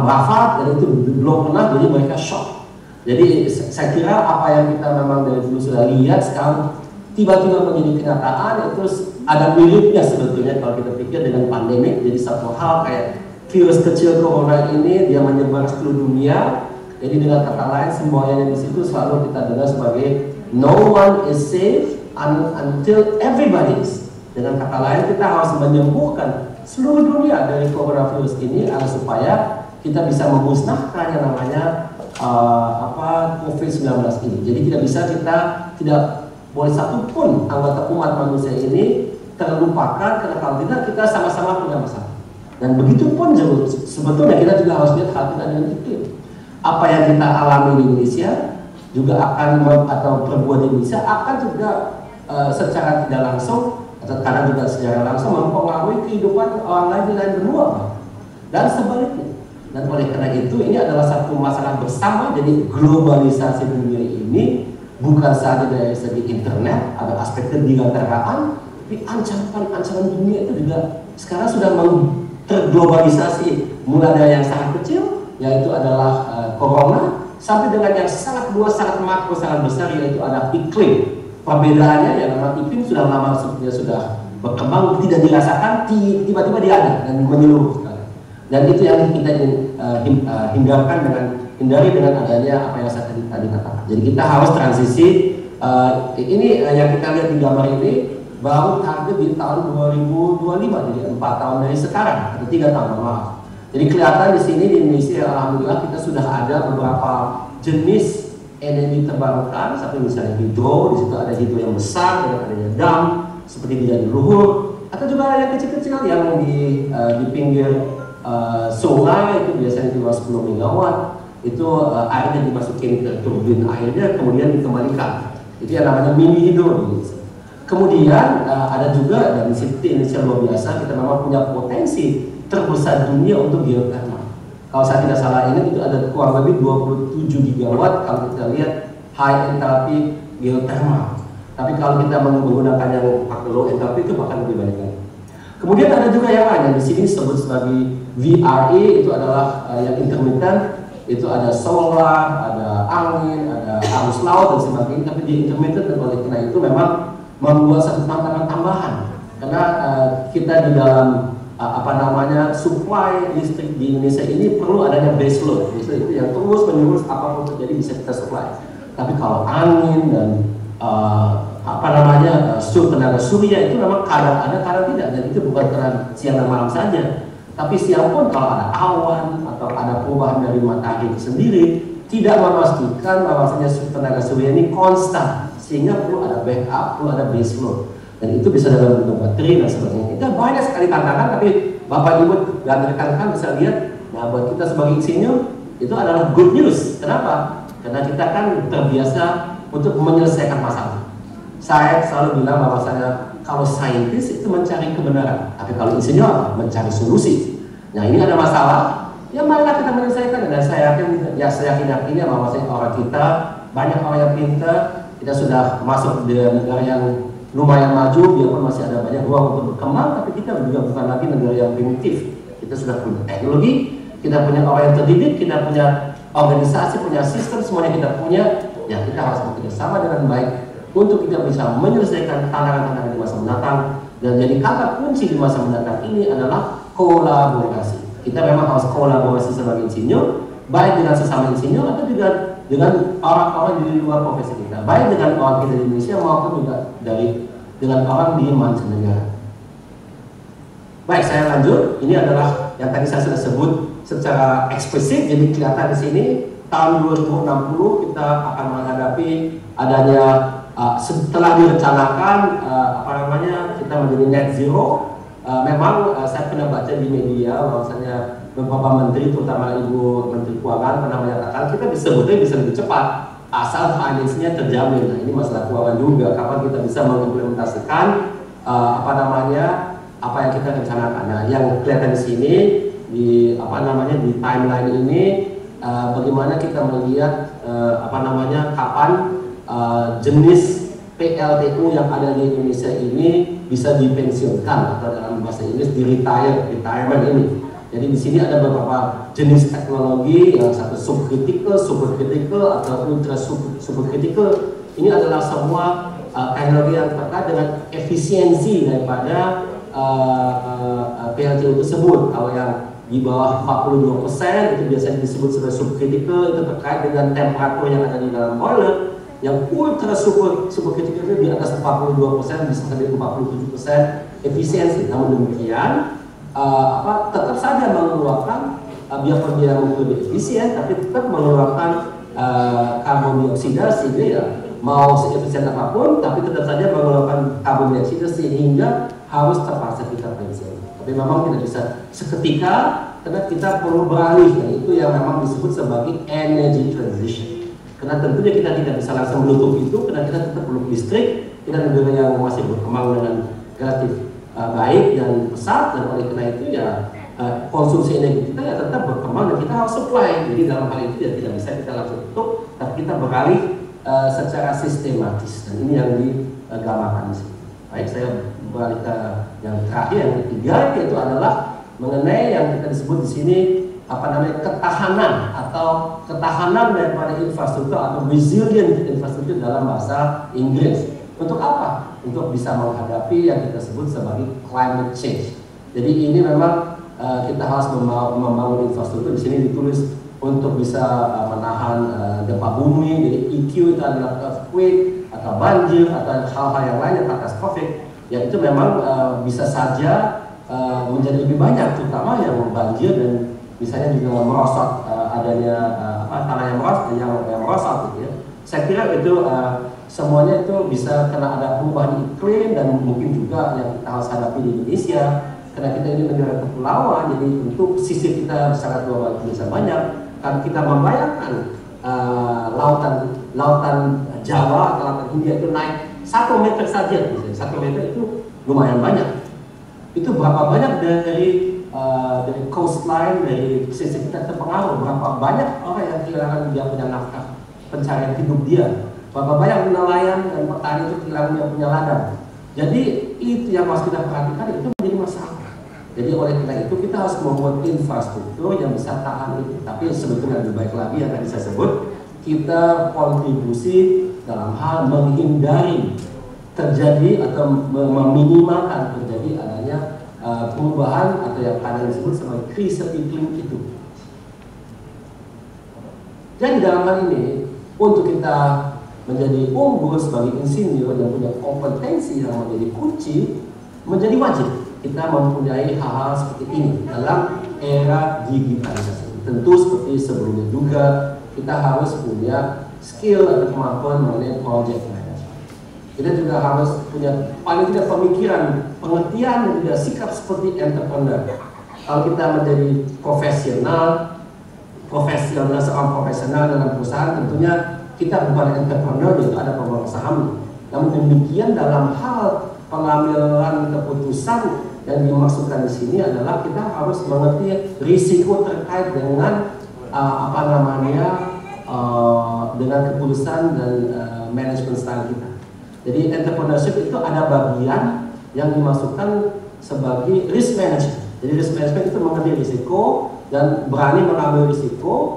wafat, dan itu belum pernah, jadi mereka shock. Jadi saya kira apa yang kita memang dari dulu sudah lihat sekarang tiba-tiba menjadi kenyataan, itu ada miripnya sebetulnya kalau kita pikir dengan pandemik. Jadi satu hal kayak virus kecil corona ini dia menyebar seluruh dunia. Jadi dengan kata lain semuanya di situ selalu kita dengar sebagai no one is safe until everybody is. Dengan kata lain kita harus menyembuhkan seluruh dunia dari coronavirus ini supaya kita bisa memusnahkan yang namanya COVID-19 ini. Jadi tidak boleh satupun anggota umat manusia ini terlupakan, karena kalau tidak kita sama-sama punya masalah. Dan begitu pun sebetulnya kita juga harus lihat hal kita dengan iklim. Apa yang kita alami di Indonesia juga akan atau perbuatan di Indonesia akan juga secara tidak langsung atau kadang juga secara langsung mempengaruhi kehidupan orang lain di lain benua dan sebaliknya. Dan oleh karena itu ini adalah satu masalah bersama. Jadi globalisasi dunia ini bukan saja dari segi internet ada aspek kebinekaan, tapi ancaman dunia itu juga sekarang sudah terglobalisasi, mulai dari yang sangat kecil yaitu adalah corona sampai dengan yang sangat luas, sangat makro, sangat besar yaitu ada iklim. Perbedaannya yang memang iklim sudah lama sudah berkembang, tidak dirasakan, tiba-tiba dia ada dan menyeluruh sekali. Dan itu yang kita hindari dengan adanya apa yang saya tadi katakan. Jadi kita harus transisi. Ini yang kita lihat di gambar ini baru target di tahun 2025, jadi 4 tahun dari sekarang atau 3 tahun, maaf. Jadi kelihatan di sini di Indonesia alhamdulillah kita sudah ada beberapa jenis energi terbarukan, seperti misalnya hidro. Di situ ada hidro yang besar, dan adanya dam seperti di luhur, atau juga ada yang kecil-kecil yang di pinggir sungai, itu biasanya cuma 10 megawatt. Itu airnya dimasukin ke turbin airnya kemudian dikembalikan. Itu yang namanya mini hidro. Kemudian ada juga dari sisi Indonesia luar biasa, kita memang punya potensi terbesar dunia untuk geothermal. Kalau saya tidak salah ini itu ada kurang lebih 27 gigawatt kalau kita lihat high enthalpy geothermal. Tapi kalau kita menggunakan yang low enthalpy itu bahkan lebih banyak lagi. Kemudian ada juga yang lain yang di sini disebut sebagai VRE, itu adalah yang intermittent. Itu ada solar, ada angin, ada arus laut dan sebagainya. Tapi di intermittent dan oleh karena itu memang membuat satu tantangan tambahan, karena kita di dalam supply listrik di Indonesia ini perlu adanya base load. Itu yang terus menerus apapun terjadi bisa kita supply. Tapi kalau angin dan tenaga surya itu memang kadang ada, kadang tidak, dan itu bukan karena siang dan malam saja. Tapi siang pun kalau ada awan atau ada perubahan dari matahari itu sendiri tidak memastikan bahwasanya tenaga surya ini konstan, sehingga perlu ada backup, perlu ada base load, dan itu bisa dalam bentuk baterai dan sebagainya. Itu banyak sekali tantangan, tapi Bapak Ibu dan rekan-rekan bisa lihat. Nah, buat kita sebagai insinyur itu adalah good news. Kenapa? Karena kita kan terbiasa untuk menyelesaikan masalah. Saya selalu bilang bahwasanya kalau saintis itu mencari kebenaran, tapi kalau insinyur mencari solusi. Nah, ini ada masalah, ya marilah kita menyelesaikan. Dan saya yakin bahwasanya orang kita banyak orang yang pintar. Kita sudah masuk di negara yang lumayan maju, biarpun masih ada banyak ruang untuk berkembang, tapi kita juga bukan lagi negara yang primitif. Kita sudah punya teknologi, kita punya orang yang terdidik, kita punya organisasi, punya sistem, semuanya kita punya. Ya, kita harus bekerja sama dengan baik untuk kita bisa menyelesaikan tantangan-tantangan di masa mendatang. Dan jadi kata kunci di masa mendatang ini adalah kolaborasi. Kita memang harus kolaborasi sebagai insinyur, baik dengan sesama insinyur atau juga dengan orang-orang di luar profesi kita, baik dengan orang kita di Indonesia maupun juga dengan orang di mancanegara. Baik, saya lanjut. Ini adalah yang tadi saya sudah sebut secara eksplisit. Jadi kelihatan di sini tahun 2060 kita akan menghadapi adanya setelah direncanakan kita menjadi net zero. Memang saya pernah baca di media bahwasanya beberapa menteri, terutama Ibu Menteri Keuangan, pernah menyatakan kita sebetulnya bisa lebih cepat asal finance-nya terjamin. Nah, ini masalah keuangan juga, kapan kita bisa mengimplementasikan apa yang kita rencanakan. Nah, yang kelihatan di sini di timeline ini bagaimana kita melihat kapan jenis PLTU yang ada di Indonesia ini bisa dipensiunkan, atau dalam bahasa Inggris retirement ini. Jadi di sini ada beberapa jenis teknologi, yang satu subcritical, supercritical, atau ultra supercritical. Ini adalah semua teknologi yang terkait dengan efisiensi daripada PLTU tersebut. Kalau yang di bawah 42% itu biasanya disebut sebagai subcritical, itu terkait dengan temperatur yang ada di dalam boiler. Yang ultra supercritical itu di atas 42%, bisa sampai 47% efisiensi. Namun demikian tetap saja mengeluarkan biarpun dia mungkin lebih efisien, tapi tetap mengeluarkan karbon dioksida, sehingga ya mau seefisien apapun, tapi tetap saja mengeluarkan karbon dioksida sehingga harus terpaksa kita pensiun. Tapi memang tidak bisa seketika, karena kita perlu beralih, dan itu yang memang disebut sebagai energy transition. Karena tentunya kita tidak bisa langsung menutup itu, karena kita tetap perlu listrik. Kita negara yang masih berkembang dengan relatif baik dan pesat, dan oleh karena itu ya konsumsi energi kita ya tetap berkembang dan kita harus supply. Jadi dalam hal itu ya tidak bisa kita langsung tutup, tapi kita beralih secara sistematis, dan ini yang digambarkan di sini. Baik, saya beralih ke yang terakhir, yang ketiga, yaitu adalah mengenai yang kita disebut di sini ketahanan daripada infrastruktur atau resilient infrastruktur dalam bahasa Inggris. Untuk apa? Untuk bisa menghadapi yang kita sebut sebagai climate change. Jadi ini memang kita harus membangun infrastruktur. Di sini ditulis untuk bisa menahan gempa bumi. Jadi EQ itu adalah earthquake atau banjir atau hal-hal yang lain yang katastrofik. Ya itu memang bisa saja menjadi lebih banyak, terutama yang banjir dan misalnya juga merosot, adanya tanah yang merosot gitu ya. Saya kira itu semuanya itu bisa karena ada perubahan iklim, dan mungkin juga yang kita harus hadapi di Indonesia karena kita ini negara kepulauan, jadi untuk sisi kita sangat luar biasa banyak. Kalau kita membayangkan lautan Jawa atau lautan Hindia itu naik 1 meter saja, misalnya 1 meter itu lumayan banyak. Itu berapa banyak dari coastline, dari sisi kita terpengaruh, berapa banyak orang yang kehilangan dia punya nafkah pencarian hidup dia, berapa banyak nelayan dan petani itu kehilangan dia punya ladang. Jadi itu yang harus kita perhatikan, itu menjadi masalah. Jadi oleh karena itu kita harus membuat infrastruktur yang bisa tahan itu. Tapi sebetulnya lebih baik lagi yang tadi saya sebut, kita kontribusi dalam hal menghindari terjadi atau meminimalkan terjadi adanya perubahan atau yang kadang disebut sebagai krisis iklim itu. Jadi dalam hal ini, untuk kita menjadi unggul sebagai insinyur dan punya kompetensi yang menjadi kunci, menjadi wajib kita mempunyai hal-hal seperti ini dalam era digitalisasi. Tentu seperti sebelumnya juga, kita harus punya skill atau kemampuan mengenai project management. Kita juga harus punya paling tidak pemikiran, pengertian dan juga sikap seperti entrepreneur. Kalau kita menjadi seorang profesional dalam perusahaan, tentunya kita bukan entrepreneur, itu ada pemegang saham. Namun demikian dalam hal pengambilan keputusan yang dimaksudkan di sini adalah kita harus mengerti risiko terkait dengan dengan keputusan dan manajemen style kita. Jadi entrepreneurship itu ada bagian yang dimasukkan sebagai risk management. Jadi risk management itu mengerti risiko dan berani mengambil risiko.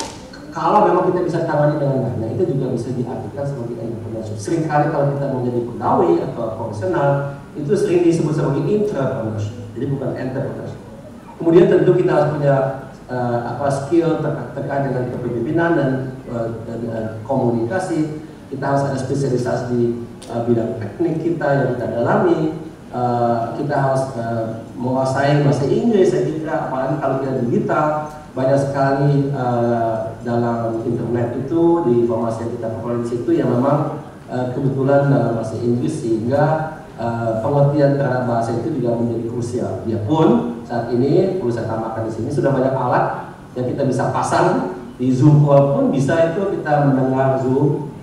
Kalau memang kita bisa tangani dengan baik, nah itu juga bisa diartikan sebagai entrepreneurship. Seringkali kalau kita menjadi pegawai atau profesional, itu sering disebut sebagai intrapreneurship, jadi bukan entrepreneurship. Kemudian tentu kita harus punya skill terkait dengan kepemimpinan dan komunikasi. Kita harus ada spesialisasi di bidang teknik kita yang kita dalami. Kita harus menguasai bahasa Inggris, saya kira, apalagi kalau kita digital. Banyak sekali dalam internet itu, di informasi yang kita peroleh di situ yang memang kebetulan dalam bahasa Inggris, sehingga pengertian terhadap bahasa itu juga menjadi krusial. Biarpun saat ini perlu saya tambahkan di sini sudah banyak alat yang kita bisa pasang di Zoom call pun bisa itu kita mendengar Zoom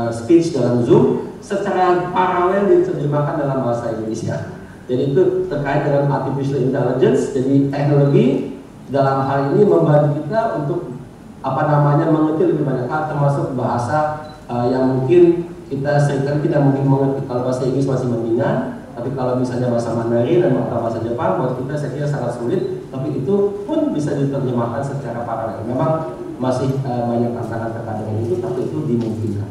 speech dalam Zoom secara paralel diterjemahkan dalam bahasa Indonesia. Jadi itu terkait dengan artificial intelligence. Jadi teknologi dalam hal ini membantu kita untuk mengerti lebih banyak hal, termasuk bahasa yang mungkin kita seringkali tidak mungkin mengerti. Kalau bahasa Inggris masih mendingan, tapi kalau misalnya bahasa Mandarin dan bahasa Jepang buat kita saya kira sangat sulit. Tapi itu pun bisa diterjemahkan secara paralel. Memang masih banyak tantangan terkait dengan itu, tapi itu dimungkinkan.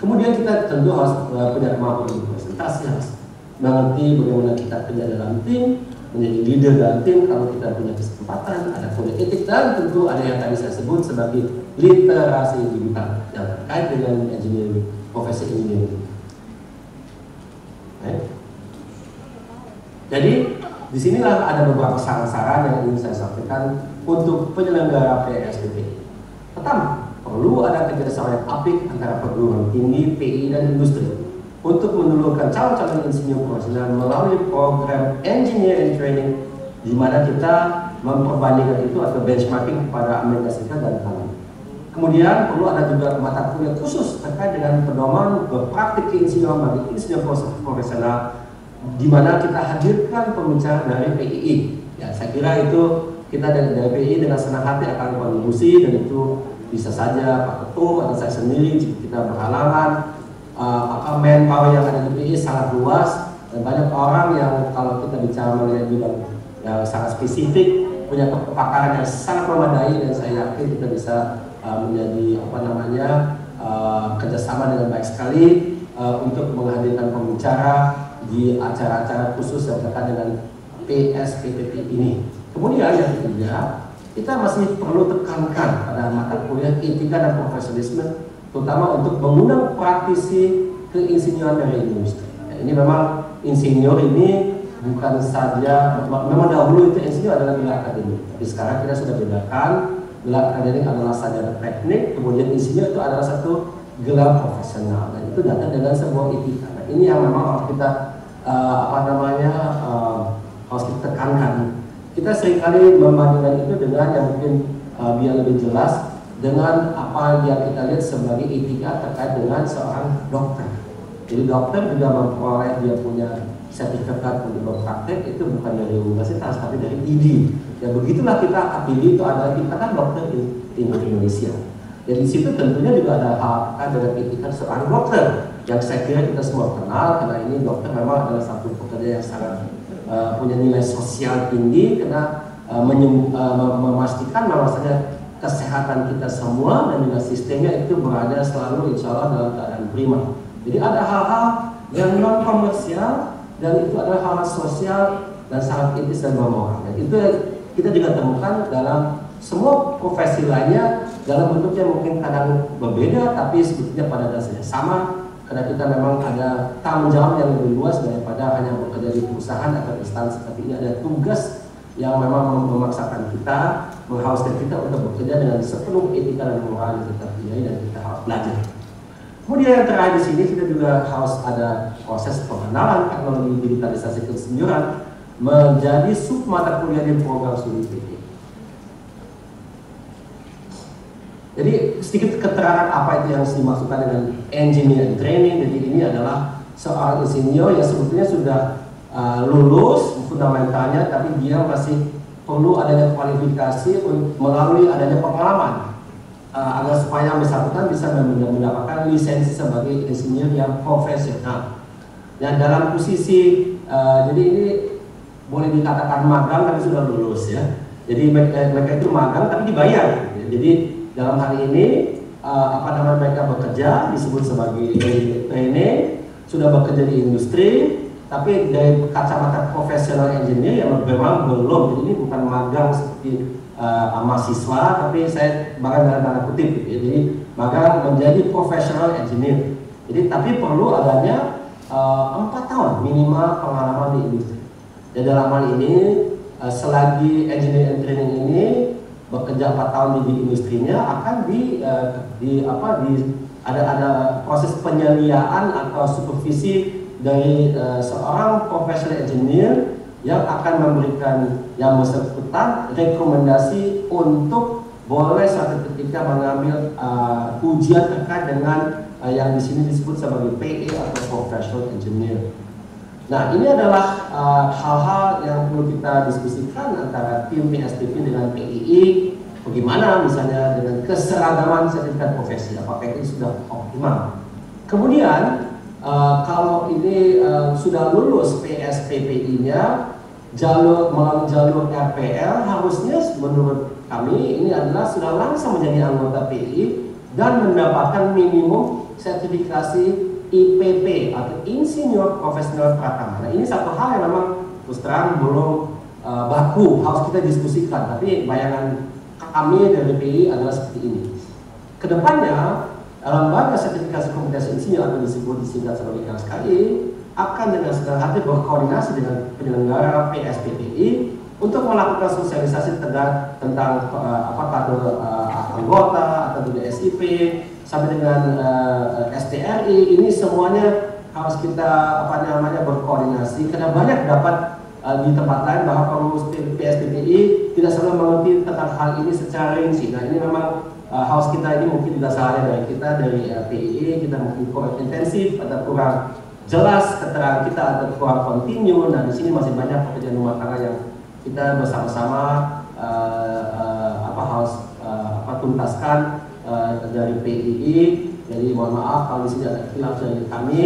Kemudian kita tentu harus punya kemampuan berpresentasi, harus mengerti bagaimana kita kerja dalam tim, menjadi leader dalam tim. Kalau kita punya kesempatan, ada kode etik, dan tentu ada yang tadi saya sebut sebagai literasi digital yang terkait dengan engineering, profesi engineering. Jadi disinilah ada beberapa saran-saran yang ingin saya sampaikan untuk penyelenggara PSPPI. Pertama, perlu ada kerjasama yang apik antara perguruan tinggi, PI, dan industri untuk menelurkan calon-calon insinyur profesional melalui program engineering training, di mana kita memperbandingkan itu atau benchmarking kepada Amerika Serikat dan Kanada. Kemudian perlu ada juga mata kuliah khusus terkait dengan pedoman berpraktik keinsinyuran bagi insinyur profesional, di mana kita hadirkan pembicara dari PII. Ya, saya kira itu kita dari PII dengan senang hati akan kontribusi, dan itu bisa saja Pak Ketum atau saya sendiri jika kita berhalangan. Manpower yang ada di PII sangat luas, dan banyak orang yang kalau kita bicara mengenai bidang yang sangat spesifik punya kepakaran yang sangat memadai, dan saya yakin kita bisa menjadi kerjasama dengan baik sekali untuk menghadirkan pembicara di acara-acara khusus yang terkait dengan PSPPI ini. Kemudian yang ketiga, kita masih perlu tekankan pada mata kuliah etika dan profesionalisme, terutama untuk mengundang praktisi keinsinyuran dari industri. Ya, ini memang insinyur ini bukan saja, memang dahulu itu insinyur adalah gelar akademik, tapi sekarang kita sudah bedakan, gelar akademik adalah sarjana teknik, kemudian insinyur itu adalah satu gelar profesional, dan itu datang dengan sebuah etika. Nah, ini yang memang harus kita harus kita tekankan. Kita seringkali membandingkan itu dengan yang mungkin biar lebih jelas dengan apa yang kita lihat sebagai etika terkait dengan seorang dokter. Jadi dokter juga memperoleh dia punya sertifikat untuk berpraktek itu bukan dari universitas tapi dari ID. Ya begitulah kita akui itu adalah ikatan dokter di Indonesia. Dan di situ tentunya juga ada hal dengan etika seorang dokter yang saya kira kita semua kenal, karena ini dokter memang adalah satu pekerja yang sangat punya nilai sosial tinggi, karena memastikan bahwasanya kesehatan kita semua dan juga sistemnya itu berada selalu insya Allah dalam keadaan prima. Jadi ada hal-hal yang non komersial dan itu adalah hal-hal sosial dan sangat etis dan bermoral. Dan itu kita juga temukan dalam semua profesi lainnya dalam bentuknya mungkin kadang berbeda, tapi sebetulnya pada dasarnya sama, karena kita memang ada tanggung jawab yang lebih luas daripada hanya bekerja di perusahaan atau instansi, tapi ini ada tugas yang memang memaksakan kita, mengharuskan kita untuk bekerja dengan sepenuh etika dan moral yang kita punya dan kita harus belajar. Kemudian yang terakhir di sini kita juga harus ada proses pengenalan teknologi digitalisasi keinsinyuran menjadi sub mata kuliah di program studi PPI. Jadi sedikit keterangan apa itu yang dimaksudkan dengan engineering training. Jadi ini adalah seorang insinyur yang sebetulnya sudah lulus fundamentalnya, tapi dia masih perlu adanya kualifikasi melalui adanya pengalaman agar supaya yang bersangkutan bisa mendapatkan lisensi sebagai insinyur yang profesional. Dan dalam posisi jadi ini boleh dikatakan magang tapi sudah lulus ya. Jadi mereka itu magang tapi dibayar. Jadi dalam hal ini mereka bekerja disebut sebagai training, sudah bekerja di industri. Tapi dari kacamata profesional engineer yang memang belum, jadi ini bukan magang seperti mahasiswa, tapi saya magang dalam tanda kutip, jadi magang menjadi profesional engineer. Jadi tapi perlu adanya 4 tahun minimal pengalaman di industri. Dan dalam hal ini selagi engineering training ini bekerja 4 tahun di industrinya akan ada proses penyediaan atau supervisi dari seorang professional engineer yang akan memberikan yang bersangkutan rekomendasi untuk boleh suatu ketika mengambil ujian terkait dengan yang di sini disebut sebagai PE atau professional engineer. Nah, ini adalah hal-hal yang perlu kita diskusikan antara tim PSPP dengan PII. Bagaimana misalnya dengan keseragaman sertifikat profesi, apakah itu sudah optimal? Kemudian kalau ini sudah lulus PSPPI-nya melalui jalur RPL, harusnya menurut kami ini adalah sudah langsung menjadi anggota PI dan mendapatkan minimum sertifikasi IPP atau Insinyur Profesional Pratama. Nah, ini satu hal yang memang terus terang belum baku, harus kita diskusikan. Tapi bayangan kami dari PI adalah seperti ini. Kedepannya lembaga sertifikasi kompetensi insinyur atau disingkat sebagai LSKI akan dengan senang hati berkoordinasi dengan penyelenggara PSPPI untuk melakukan sosialisasi tentang kader anggota atau juga SIP sampai dengan STRI, ini semuanya harus kita berkoordinasi, karena banyak dapat di tempat lain bahwa pengurus PSDPI tidak selalu mengerti tentang hal ini secara rinci. Nah, ini memang harus kita, ini mungkin juga salahnya dari kita, dari PII, kita mungkin kurang intensif atau kurang jelas keterangan kita atau kurang kontinu. Nah, di sini masih banyak pekerjaan rumah tangga yang kita bersama-sama harus tuntaskan dari PII. Jadi mohon maaf kalau di sini ada khilaf dari kami,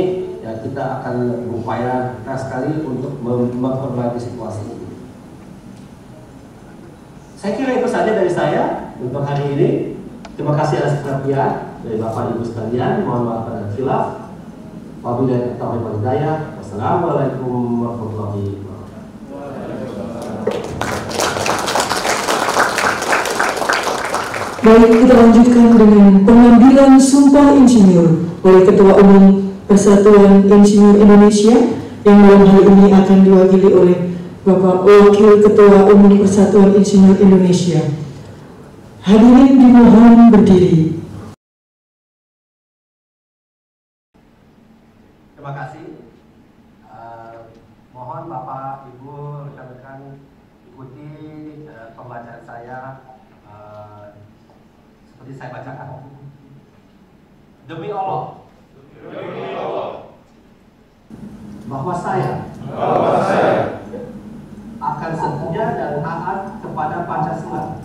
ya kita akan berupaya keras sekali untuk memperbaiki situasi ini. Saya kira itu saja dari saya untuk hari ini. Terima kasih atas perhatian dari Bapak Ibu sekalian. Mohon maaf pada khilaf. Wabillahi taufiq wal hidayah. Wassalamualaikum warahmatullahi wabarakatuh. Baik, kita lanjutkan dengan pengambilan sumpah insinyur oleh Ketua Umum Persatuan Insinyur Indonesia yang dalam hal ini akan diwakili oleh Bapak Wakil Ketua Umum Persatuan Insinyur Indonesia. Hadirin dimohon berdiri. Terima kasih. Mohon Bapak Ibu rekan-rekan ikuti pembacaan saya seperti saya bacakan. Demi Allah. Bahwa saya akan setia dan taat kepada Pancasila.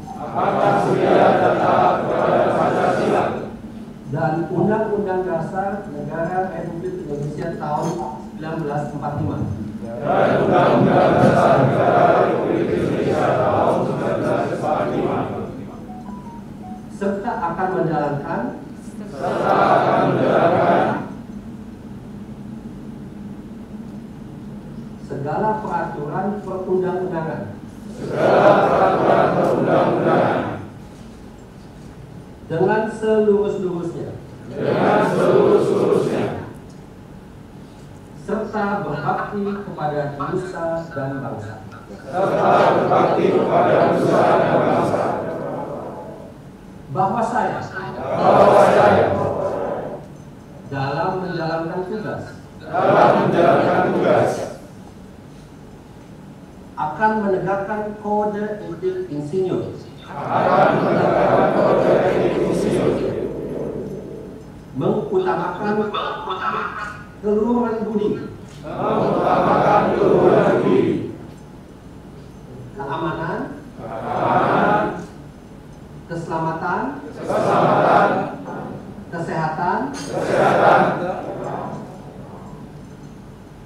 Dan Undang-Undang Dasar Negara Republik Indonesia tahun 1945. Serta akan menjalankan segala peraturan perundang-undangan dengan seluruh-luruhnya serta berbakti kepada nusa dan bangsa. Bahwa saya dalam menjalankan tugas akan menegakkan kode etik insinyur mengutamakan keluhuran budi, keamanan, keselamatan, kesehatan,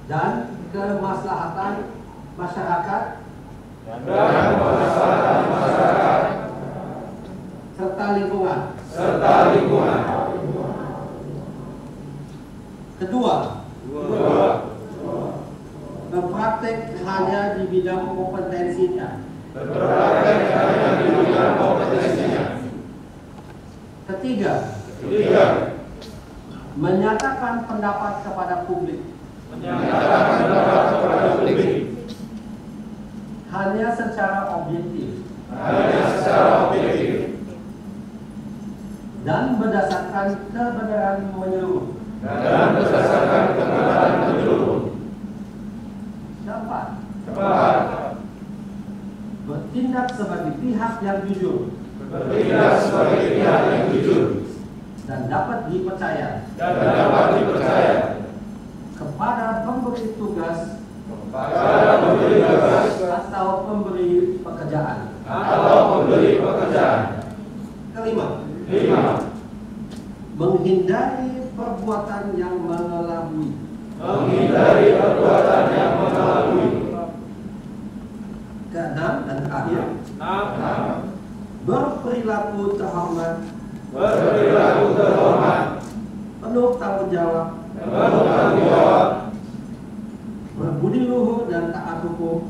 dan kemaslahatan masyarakat, serta lingkungan. Kedua, berpraktek hanya di bidang kompetensinya. Ketiga, menyatakan pendapat kepada publik. Hanya secara objektif. Dan berdasarkan kebenaran menyeluruh. Keempat, bertindak sebagai pihak yang jujur. Dan dapat dipercaya. Kepada pemberi tugas. Atau pemberi pekerjaan. Kelima, menghindari perbuatan yang mengelabui. Keenam dan terakhir, berperilaku terhormat, penuh tanggung jawab, berbudi luhur dan taat hukum,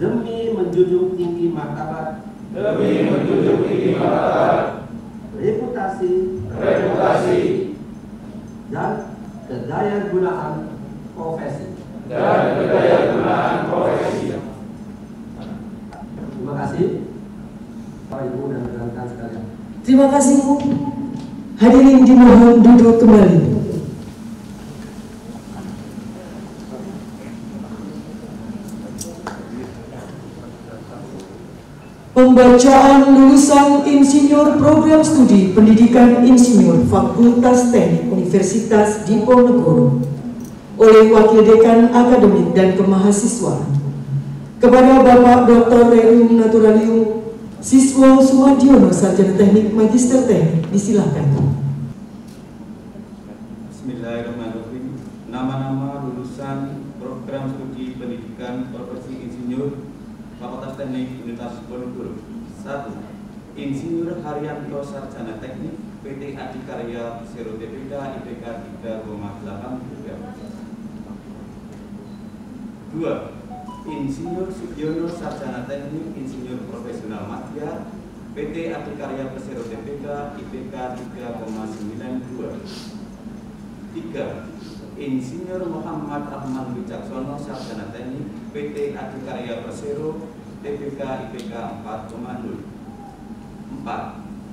demi menjunjung tinggi martabat, reputasi, dan kedaya gunaan profesi. dan kedayagunaan profesi. Terima kasih Bapak Ibu dan rekan-rekan sekalian. Terima kasih Bu. Hadirin dimohon duduk kembali. Pembacaan lulusan Insinyur Program Studi Pendidikan Insinyur Fakultas Teknik Universitas Diponegoro oleh Wakil Dekan Akademik dan Kemahasiswaan kepada Bapak Dr. Rerum Naturalium Siswa Sumadiono Sarjana Teknik Magister Teknik, disilakan. Bismillahirrahmanirrahim. Nama-nama lulusan Program Studi Pendidikan Profesi Insinyur Fakultas Teknik Universitas Diponegoro. 1. Insinyur Haryanto Sarjana Teknik PT Adikarya Persero TBK IPK 3,83. 2. Insinyur Sugiono Sarjana Teknik Insinyur Profesional Madya PT Adikarya Persero TBK IPK 3,92. 3. Insinyur Muhammad Rahman Wicaksono Sarjana Teknik PT Adikarya Persero TBK IPK 4,0. 4.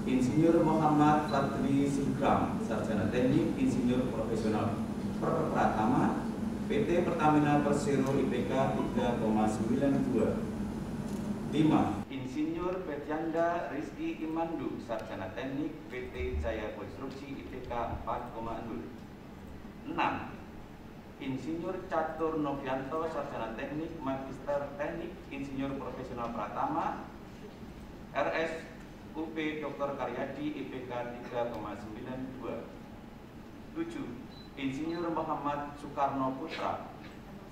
Insinyur Muhammad Fadli Sugram Sarjana Teknik Insinyur Profesional Pratama PT Pertamina Persero IPK 3,92. 5. Insinyur Petyanda Rizky Imandu Sarjana Teknik PT Jaya Konstruksi IPK 4,0. 6. Insinyur Catur Novianto Sarjana Teknik Magister Teknik Insinyur Profesional Pratama RS UP Dr. Karyadi IPK 3,92. 7. Insinyur Muhammad Soekarno Putra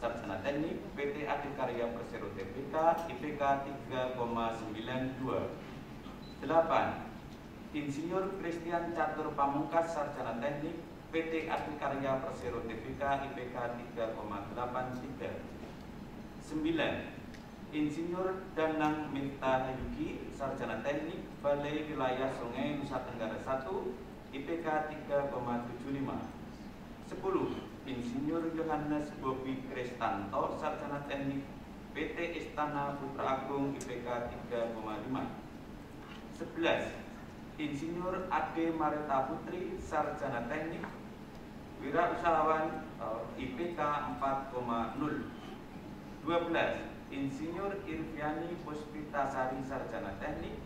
Sarjana Teknik PT Adikarya Persero TBK IPK 3,92. 8. Insinyur Christian Catur Pamungkas Sarjana Teknik PT Adikarya Persero TBK IPK 3,83. 9. Insinyur Danang Miftah Yuki Sarjana Teknik Balai Wilayah Sungai Nusa Tenggara 1 IPK 3,75. 10. Insinyur Yohanes Bobi Kristanto Sarjana Teknik PT Istana Putra Agung IPK 3,5. 11. Insinyur Ade Mareta Putri Sarjana Teknik Wirausahawan IPK 4,0. 12. Insinyur Irviani Puspitasari Sarjana Teknik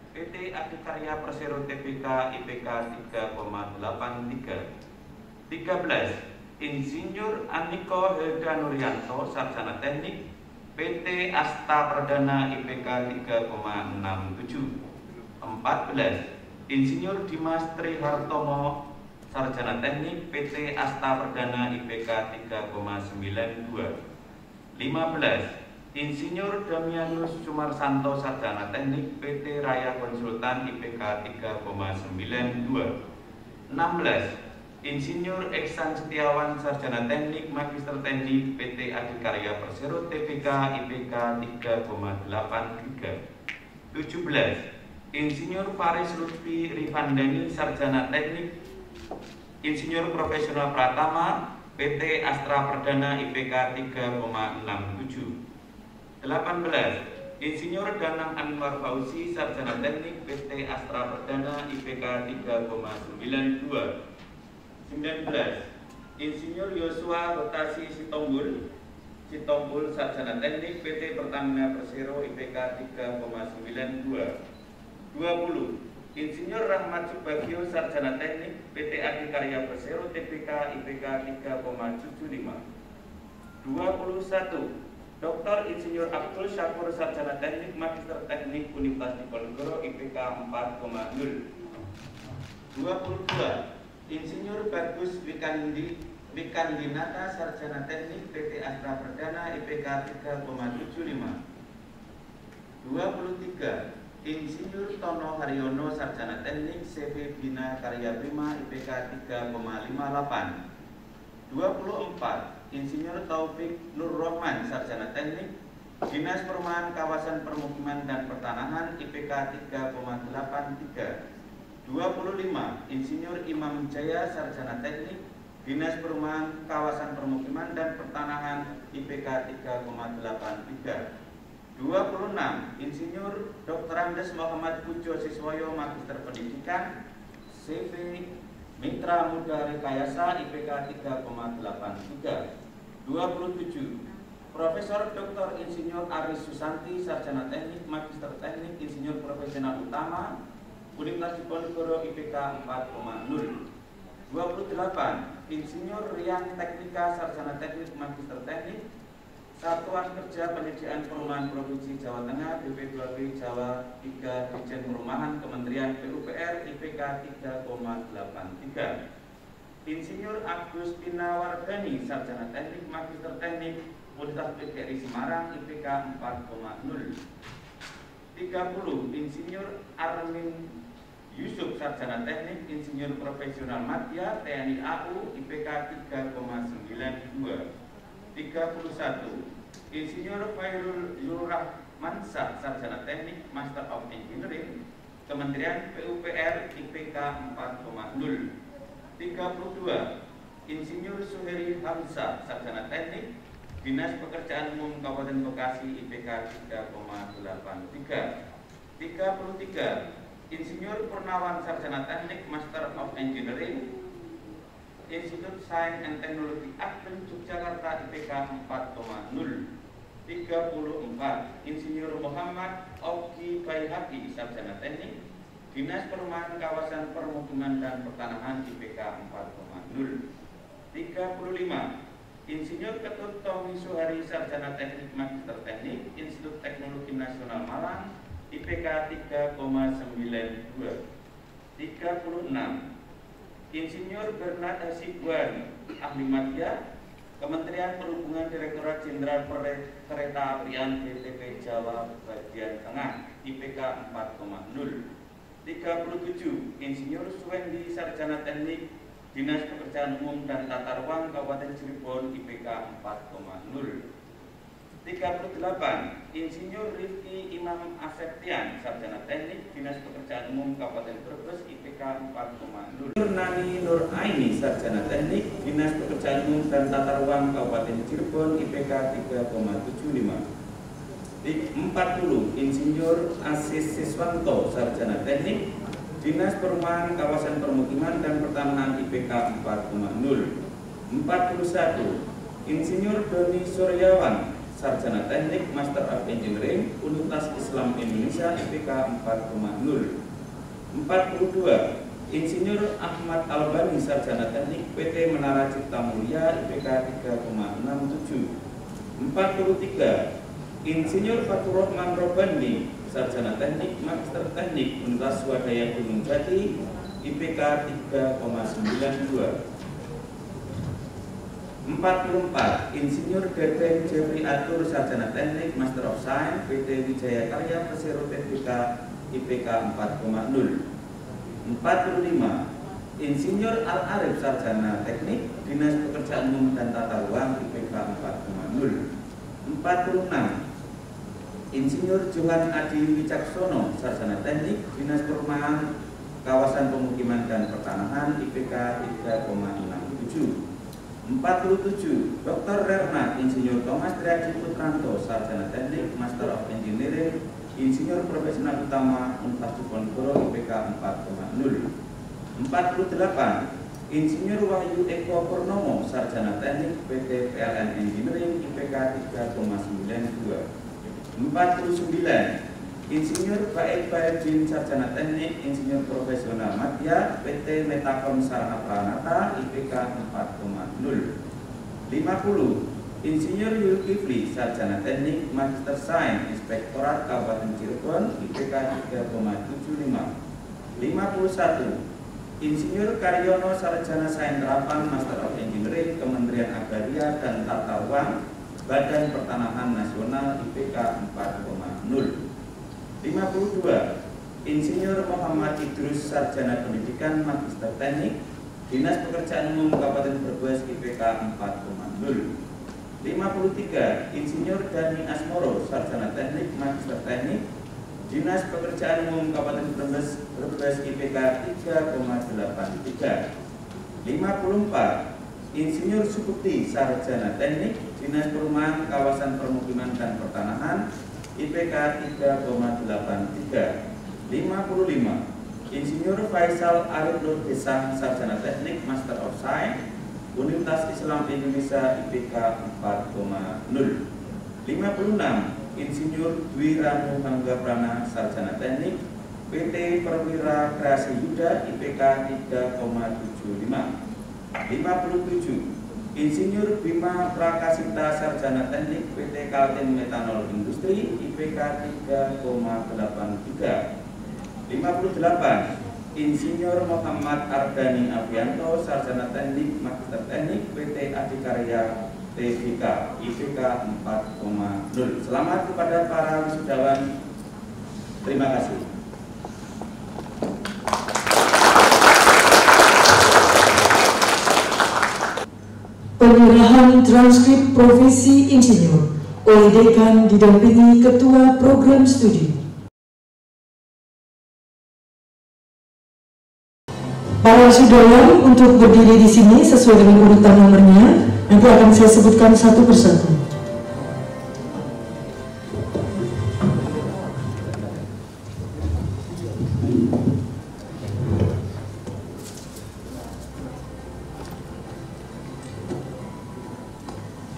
PT Adikarya Persero TBK IPK 3,83. 13. Insinyur Aniko Helda Nuryanto Sarjana Teknik PT Asta Perdana IPK 3,67. 14. Insinyur Dimas Trihartomo Sarjana Teknik PT Asta Perdana IPK 3,92. 15. Insinyur Damianus Sumarsanto Sarjana Teknik PT Raya Konsultan IPK 3,92. 16. Insinyur Eksan Setiawan Sarjana Teknik Magister Teknik PT Adikarya Persero TBK IPK 3,83. 17. Insinyur Faris Lutfi Rifandani Sarjana Teknik Insinyur Profesional Pratama PT Astra Perdana IPK 3,67. 18. Insinyur Danang Anwar Fauzi Sarjana Teknik PT Astra Perdana IPK 3,92. 19. Insinyur Yosua Rotasi Sitompul Sarjana Teknik PT Pertamina Persero IPK 3,92. 20. Insinyur Rahmat Subagio Sarjana Teknik PT Adikarya Persero TBK IPK 3,75. 21. Dr. Insinyur Abdul Syakur Sarjana Teknik Magister Teknik Universitas Diponegoro IPK 4,0. 22. Insinyur Bagus Wikandinata Sarjana Teknik PT Astra Perdana IPK 3,75. 23. Insinyur Tono Haryono Sarjana Teknik CV Bina Karya Prima IPK 3,58. 24. Insinyur Taufik Nur Rahman Sarjana Teknik Dinas Perumahan Kawasan Permukiman dan Pertanahan IPK 3,83. 25. Insinyur Imam Jaya Sarjana Teknik Dinas Perumahan Kawasan Permukiman dan Pertanahan IPK 3,83. 26. Insinyur Dr. Andes Muhammad Pujo Siswoyo Magister Pendidikan CV Mitra Muda Rekayasa IPK 3,83. 27. Profesor Dr. Insinyur Aris Susanti Sarjana Teknik Magister Teknik Insinyur Profesional Utama Universitas Diponegoro IPK 4,0. 28. Insinyur Rian Teknika Sarjana Teknik Magister Teknik Satuan Kerja Penyediaan Perumahan Provinsi Jawa Tengah BP2B Jawa 3 Dirjen Perumahan Kementerian PUPR IPK 3,83. Insinyur Agustina Wardani Sarjana Teknik Magister Teknik Universitas PGRI Semarang IPK 4,0. 30. Insinyur Armin Yusuf Sarjana Teknik Insinyur Profesional Madya TNI AU IPK 3,92. 31. Insinyur Khairul Yurahmansyah Sarjana Teknik Master of Engineering Kementerian PUPR IPK 4,0. 32. Insinyur Suheri Hamzah Sarjana Teknik Dinas Pekerjaan Umum Kabupaten Bekasi IPK 3,83. 33. Insinyur Purnawan Sarjana Teknik Master of Engineering Institut Sains and Teknologi Akben Yogyakarta IPK 4,0. 34. Insinyur Muhammad Ogi Baihaqi Sarjana Teknik Dinas Perumahan Kawasan Permukiman dan Pertanahan IPK 4,0. 35. Insinyur Ketut Tommy Suhari Sarjana Teknik Magister Teknik Institut Teknologi Nasional Malang IPK 3,92. 36. Insinyur Bernard Hasibuan Ahli Madya Kementerian Perhubungan Direktorat Jenderal Kereta Apian BTP Jawa Bagian Tengah IPK 4,0. 37. Insinyur Suwendi Sarjana Teknik Dinas Pekerjaan Umum dan Tata Ruang Kabupaten Cirebon IPK 4,0. 38. Insinyur Rifki Imam Aseptian Sarjana Teknik Dinas Pekerjaan Umum Kabupaten Brebes IPK 4,0. Nani Nur Aini Sarjana Teknik Dinas Pekerjaan Umum dan Tata Ruang Kabupaten Cirebon IPK 3,75. 40. Insinyur Asis Siswanto Sarjana Teknik Dinas Perumahan Kawasan Permukiman dan Pertanahan IPK 4,0. 41. Insinyur Doni Suryawan Sarjana Teknik Master of Engineering Universitas Islam Indonesia IPK 4,0. 42. Insinyur Ahmad Albani Sarjana Teknik PT Menara Cipta Mulia IPK 3,67. 43. Insinyur Fatur Rahman Robandi Sarjana Teknik Magister Teknik Universitas Swadaya Gunung Jati IPK 3,92. 44. Insinyur Deden Jeffrey Atur Sarjana Teknik Master of Science PT Wijaya Karya Persero Tbk IPK 4,0. 45. Insinyur Al Arif Sarjana Teknik Dinas Pekerjaan Umum dan Tata Ruang IPK 4,0. 46. Insinyur Johan Adi Wicaksono Sarjana Teknik Dinas Perumahan Kawasan Pemukiman dan Pertanahan IPK 3,67. 47. Dr. Rerna Insinyur Thomas Triaji Putranto Sarjana Teknik Master of Engineering Insinyur Profesional Utama Universitas Diponegoro IPK 4,0. 48. Insinyur Wahyu Eko Purnomo Sarjana Teknik PT PLN Engineering IPK 3,92. 49. Insinyur Baik Baedin Sarjana Teknik Insinyur Profesional Madya PT Metakom Sarana Pranata IPK 4,0. 50. Insinyur Yulkifli Sarjana Teknik Magister Sains Inspektorat Kabupaten Cirebon IPK 3,75. 51. Insinyur Karyono Sarjana Sains Terapan Master of Engineering Kementerian Agraria dan Tata Ruang Badan Pertanahan Nasional IPK 4,0. 52. Insinyur Muhammad Idrus Sarjana Pendidikan Magister Teknik Dinas Pekerjaan Umum Kabupaten Brebes IPK 4,0. 53. Insinyur Dani Asmoro Sarjana Teknik Magister Teknik Dinas Pekerjaan Umum Kabupaten Brebes IPK 3,83. 54. Insinyur Sukuti, Sarjana Teknik, Dinas Perumahan, Kawasan Permukiman dan Pertanahan, IPK 3,83. 55. Insinyur Faisal Arif Nur Gesang, Sarjana Teknik, Master of Science, Universitas Islam Indonesia, IPK 4,0. 56. Insinyur Dwi Ranu Hanggaprana, Sarjana Teknik, PT Perwira Kreasi Yuda, IPK 3,75. 57. Insinyur Bima Prakasita, Sarjana Teknik, PT Kaltim Metanol Industri, IPK 3,83. 58. Insinyur Muhammad Ardani Avianto, Sarjana Teknik, Magister Teknik, PT Adikarya TBK, IPK 4,0. Selamat kepada para wisudawan. Terima kasih. Penyerahan transkrip Profesi Insinyur oleh Dekan didampingi Ketua Program Studi. Para wisudawan untuk berdiri di sini sesuai dengan urutan nomornya, nanti akan saya sebutkan satu persatu.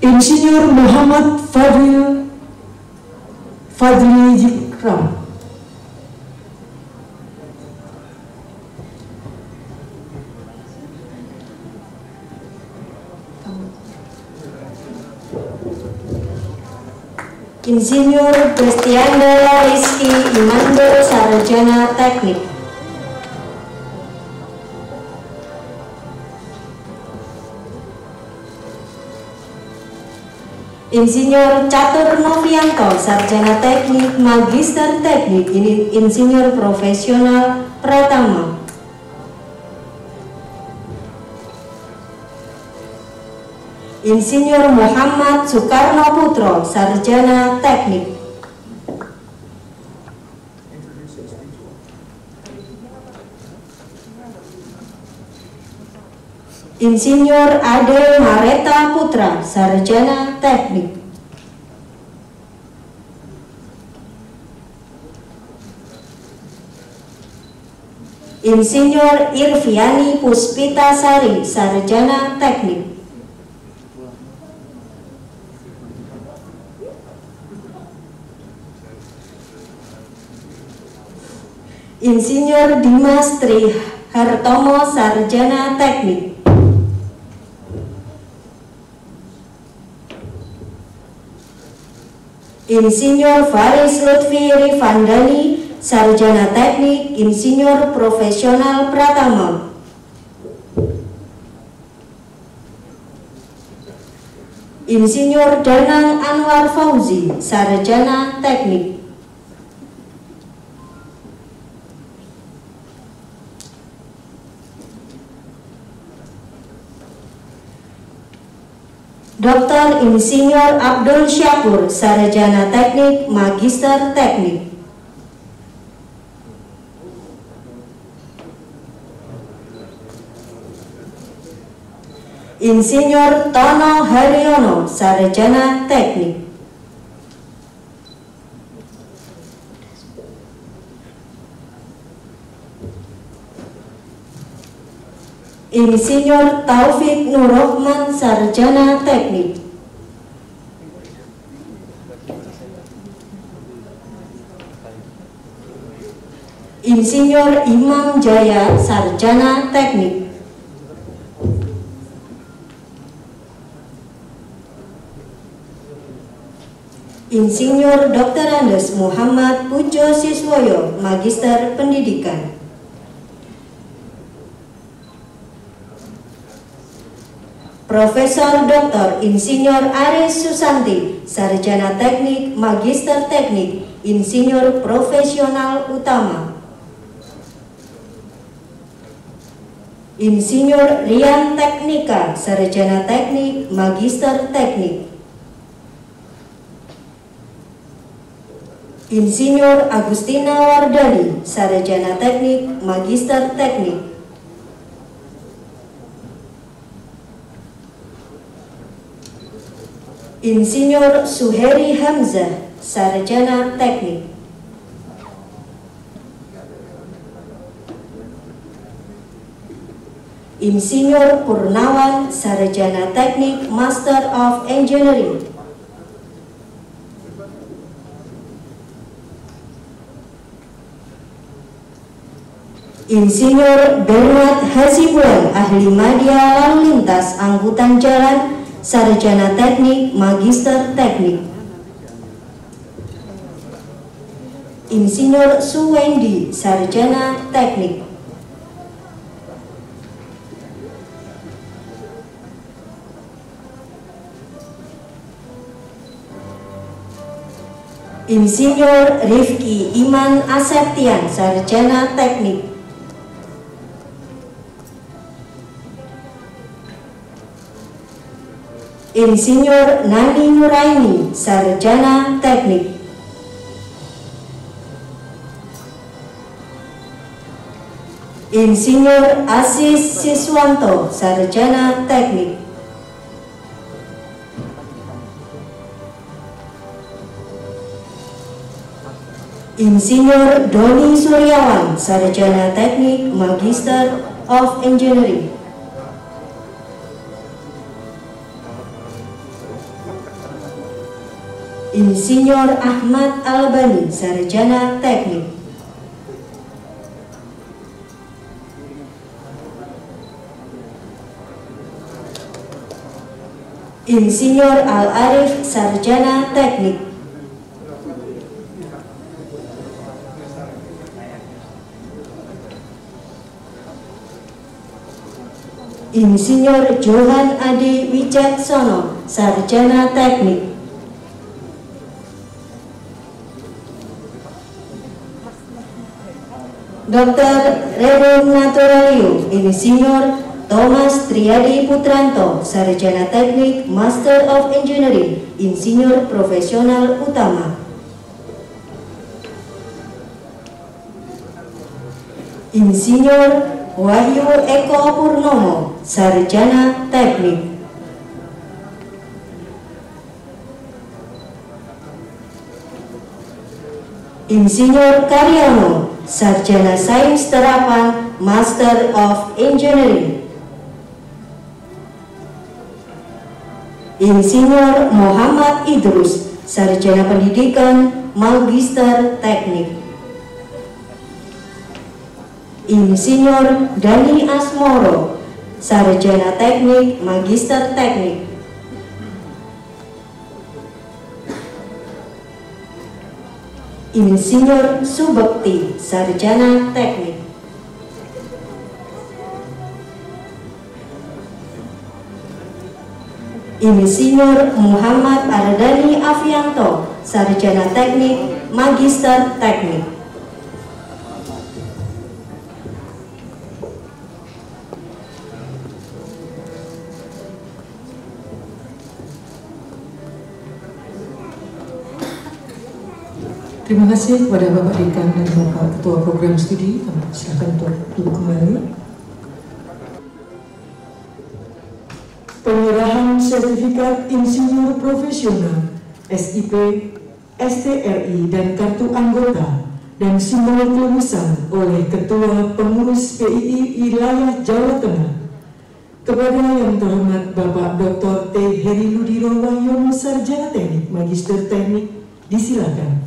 Insinyur Muhammad Fadli Jikram. Insinyur Kristianda Rizky Imando, Sarjana Teknik. Insinyur Catur Novianto, Sarjana Teknik, Magister Teknik, Insinyur Profesional Pratama. Insinyur Muhammad Soekarno Putro, Sarjana Teknik. Insinyur Ade Mareta Putra, Sarjana Teknik. Insinyur Irviani Puspita Sari, Sarjana Teknik. Insinyur Dimas Tri Hartomo, Sarjana Teknik. Insinyur Faris Lutfi Rifandani, Sarjana Teknik, Insinyur Profesional Pratama. Insinyur Danang Anwar Fauzi, Sarjana Teknik. Dr. Insinyur Abdul Syakur, Sarjana Teknik, Magister Teknik. Insinyur Tono Haryono, Sarjana Teknik. Insinyur Taufik Nurrohman, Sarjana Teknik. Insinyur Imam Jaya, Sarjana Teknik. Insinyur Dr. Andes Muhammad Pujo Siswoyo, Magister Pendidikan. Profesor Dr. Insinyur Aris Susanti, Sarjana Teknik, Magister Teknik, Insinyur Profesional Utama. Insinyur Rian Teknika, Sarjana Teknik, Magister Teknik. Insinyur Agustina Wardani, Sarjana Teknik, Magister Teknik. Insinyur Suheri Hamzah, Sarjana Teknik. Insinyur Purnawan, Sarjana Teknik, Master of Engineering. Insinyur Bernard Hasibuan, Ahli Media Lalu Lintas Angkutan Jalan, Sarjana Teknik, Magister Teknik. Insinyur Suwendi, Sarjana Teknik. Insinyur Rifki Iman Aseptian, Sarjana Teknik. Insinyur Nani Nuraini, Sarjana Teknik. Insinyur Asis Siswanto, Sarjana Teknik. Insinyur Doni Suryawan, Sarjana Teknik, Magister of Engineering. Insinyur Ahmad Albani, Sarjana Teknik. Insinyur Al-Arif, Sarjana Teknik. Insinyur Johan Adi Wicaksono, Sarjana Teknik. Dr. Redon Naturalio, Insinyur Thomas Triadi Putranto, Sarjana Teknik, Master of Engineering, Insinyur Profesional Utama. Insinyur Wahyu Eko Purnomo, Sarjana Teknik. Insinyur Karyono, Sarjana Sains Terapan, Master of Engineering. Insinyur Muhammad Idrus, Sarjana Pendidikan, Magister Teknik. Insinyur Dani Asmoro, Sarjana Teknik, Magister Teknik. Insinyur Subekti, Sarjana Teknik. Insinyur Muhammad Ardani Afianto, Sarjana Teknik, Magister Teknik. Terima kasih kepada Bapak Dekan dan Bapak Ketua Program Studi. Silakan untuk duduk kembali. Penyerahan sertifikat Insinyur Profesional, SIP, STRI, dan kartu anggota dan simbol kelulusan oleh Ketua Pengurus PII Wilayah Jawa Tengah kepada yang terhormat Bapak Dr. T. Heri Ludiro Wahyono, Sarjana Teknik, Magister Teknik, disilakan.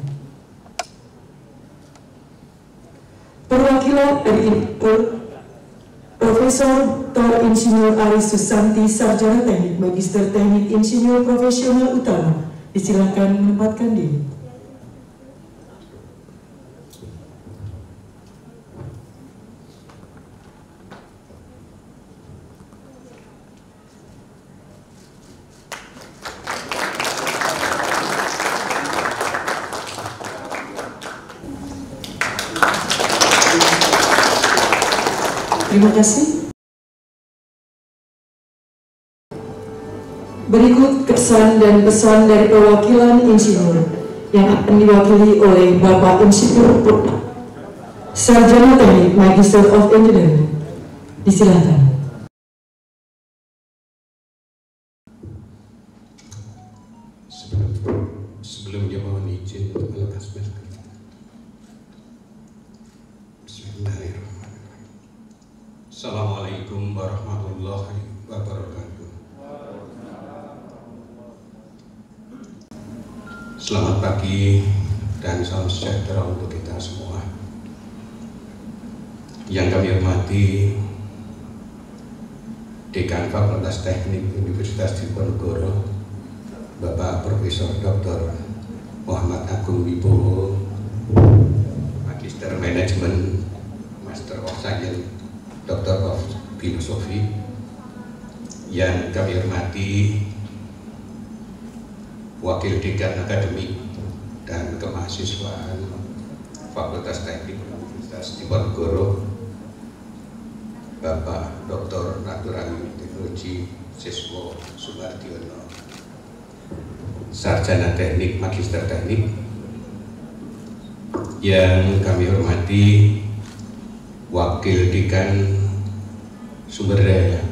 Perwakilan dari Profesor Dr. Insinyur Aris Susanti, Sarjana Teknik, Magister Teknik, Insinyur Profesional Utama, disilakan menempatkan diri. Terima kasih. Berikut kesan dan pesan dari perwakilan insinyur yang akan diwakili oleh Bapak Insinyur Sarjana Teknik, Magister of Engineering. Disilakan. Sebelumnya mohon izin untuk melepas masker. Bismillahirrahmanirrahim. Assalamualaikum warahmatullahi wabarakatuh. Selamat pagi dan salam sejahtera untuk kita semua. Yang kami hormati Dekan Fakultas Teknik Universitas Diponegoro, Bapak Profesor Dr. Muhammad Agung Wibowo, Magister Manajemen, Master of Science, Doctor of Philosophy. Yang kami hormati Wakil Dekan Akademik dan Kemahasiswaan Fakultas Teknik Universitas Diponegoro, Bapak Dr. Naturalisasi Teknologi Siswo Sumardiono, Sarjana Teknik, Magister Teknik. Yang kami hormati Wakil Dekan Sumber Daya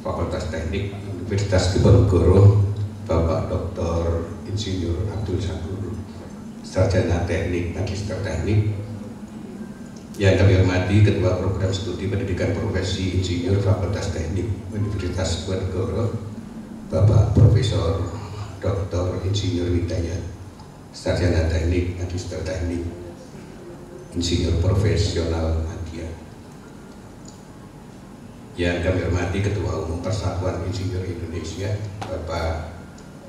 Fakultas Teknik Universitas Diponegoro, Bapak Dr. Insinyur Abdul Sakur, Sarjana Teknik, Magister Teknik. Yang kami hormati Ketua Program Studi Pendidikan Profesi Insinyur Fakultas Teknik Universitas Diponegoro, Bapak Profesor Dr. Insinyur Hidayat, Sarjana Teknik, Magister Teknik, Insinyur Profesional Media. Yang kami hormati Ketua Umum Persatuan Insinyur Indonesia, Bapak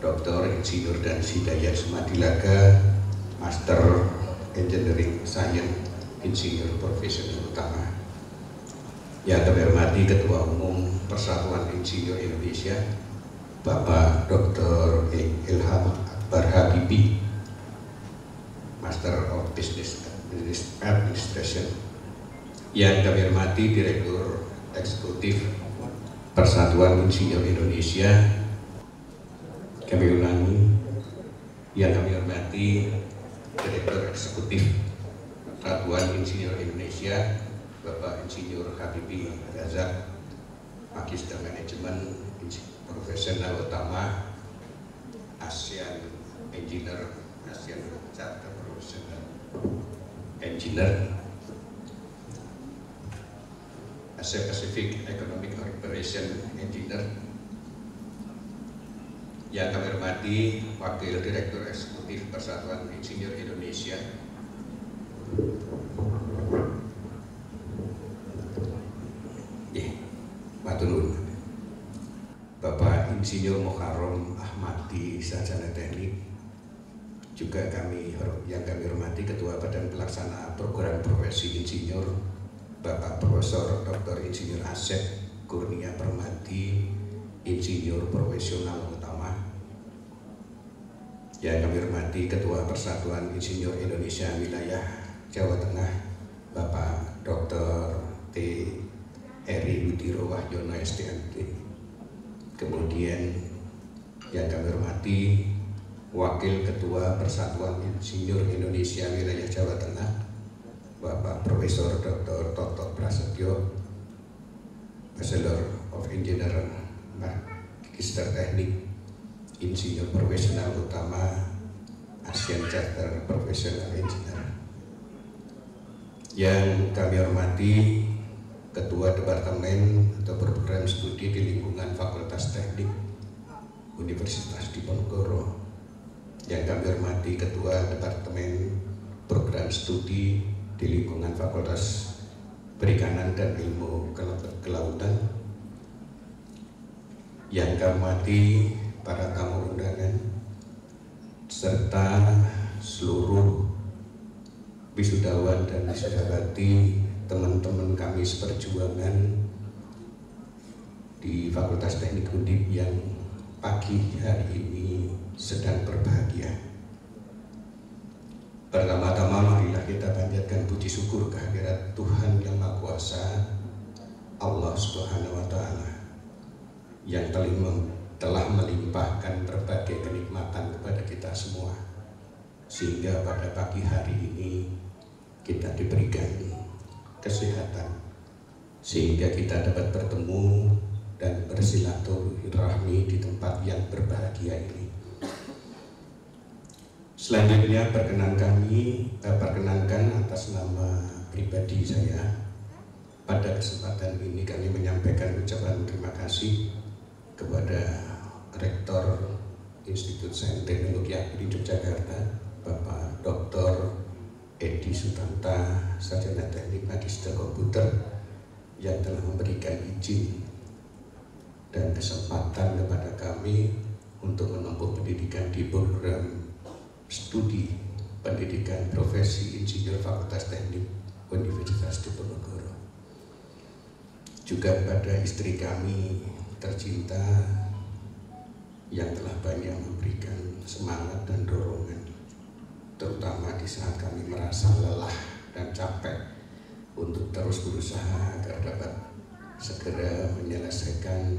Dr. Insinyur dan Hidayat Sumadilaga, Master Engineering Science, Insinyur Profesional Utama. Yang kami hormati Ketua Umum Persatuan Insinyur Indonesia, Bapak Dr. Ilham Akbar Habibi, Master of Business Administration. Yang kami hormati Direktur Eksekutif Persatuan Insinyur Indonesia. Kami ulangi, yang kami hormati Direktur Eksekutif Persatuan Insinyur Indonesia, Bapak Insinyur Habibi Razak, Magister Manajemen, Profesional Utama, ASEAN Engineer, ASEAN Charter Professional Engineer, Asia Pacific Economic Cooperation Engineer. Yang kami hormati Wakil Direktur Eksekutif Persatuan Insinyur Indonesia, matur Bapak Insinyur Mukarrom Ahmadi, Sarjana Teknik. Juga yang kami hormati Ketua Badan Pelaksana Program Profesi Insinyur, Bapak Profesor Dr. Insinyur Asep Kurnia Permadi, Insinyur Profesional Utama. Yang kami hormati Ketua Persatuan Insinyur Indonesia Wilayah Jawa Tengah, Bapak Dr. T. Heri Widiro Wahyono STMT. Kemudian yang kami hormati Wakil Ketua Persatuan Insinyur Indonesia Wilayah Jawa Tengah, Bapak Profesor Dr. Toto Prasetyo, Bachelor of Engineer, Magister Teknik, Insinyur Profesional Utama, ASEAN Charter Professional Engineer. Yang kami hormati Ketua Departemen atau Program Studi di Lingkungan Fakultas Teknik Universitas Diponegoro. Yang kami hormati Ketua Departemen Program Studi di Lingkungan Fakultas Perikanan dan Ilmu Kelautan. Yang kami hormati para tamu undangan serta seluruh wisudawan dan wisudawati, teman-teman kami seperjuangan di Fakultas Teknik Undip yang pagi hari ini sedang berbahagia. Pertama-tama marilah kita panjatkan puji syukur kehadirat Tuhan Yang Maha Kuasa, Allah Subhanahu wa Ta'ala, yang telah melimpahkan berbagai kenikmatan kepada kita semua, sehingga pada pagi hari ini kita diberikan kesehatan, sehingga kita dapat bertemu dan bersilaturahmi di tempat yang berbahagia ini. Selanjutnya perkenankan atas nama pribadi saya, pada kesempatan ini kami menyampaikan ucapan terima kasih kepada Rektor Institut Sains Teknologi Agri Yogyakarta, Bapak Dr. Edi Sutanta, Sarjana Teknik Magister Komputer, yang telah memberikan izin dan kesempatan kepada kami untuk menempuh pendidikan di program studi pendidikan profesi insinyur Fakultas Teknik Universitas Diponegoro. Juga kepada istri kami tercinta yang telah banyak memberikan semangat dan dorongan, terutama di saat kami merasa lelah dan capek, untuk terus berusaha agar dapat segera menyelesaikan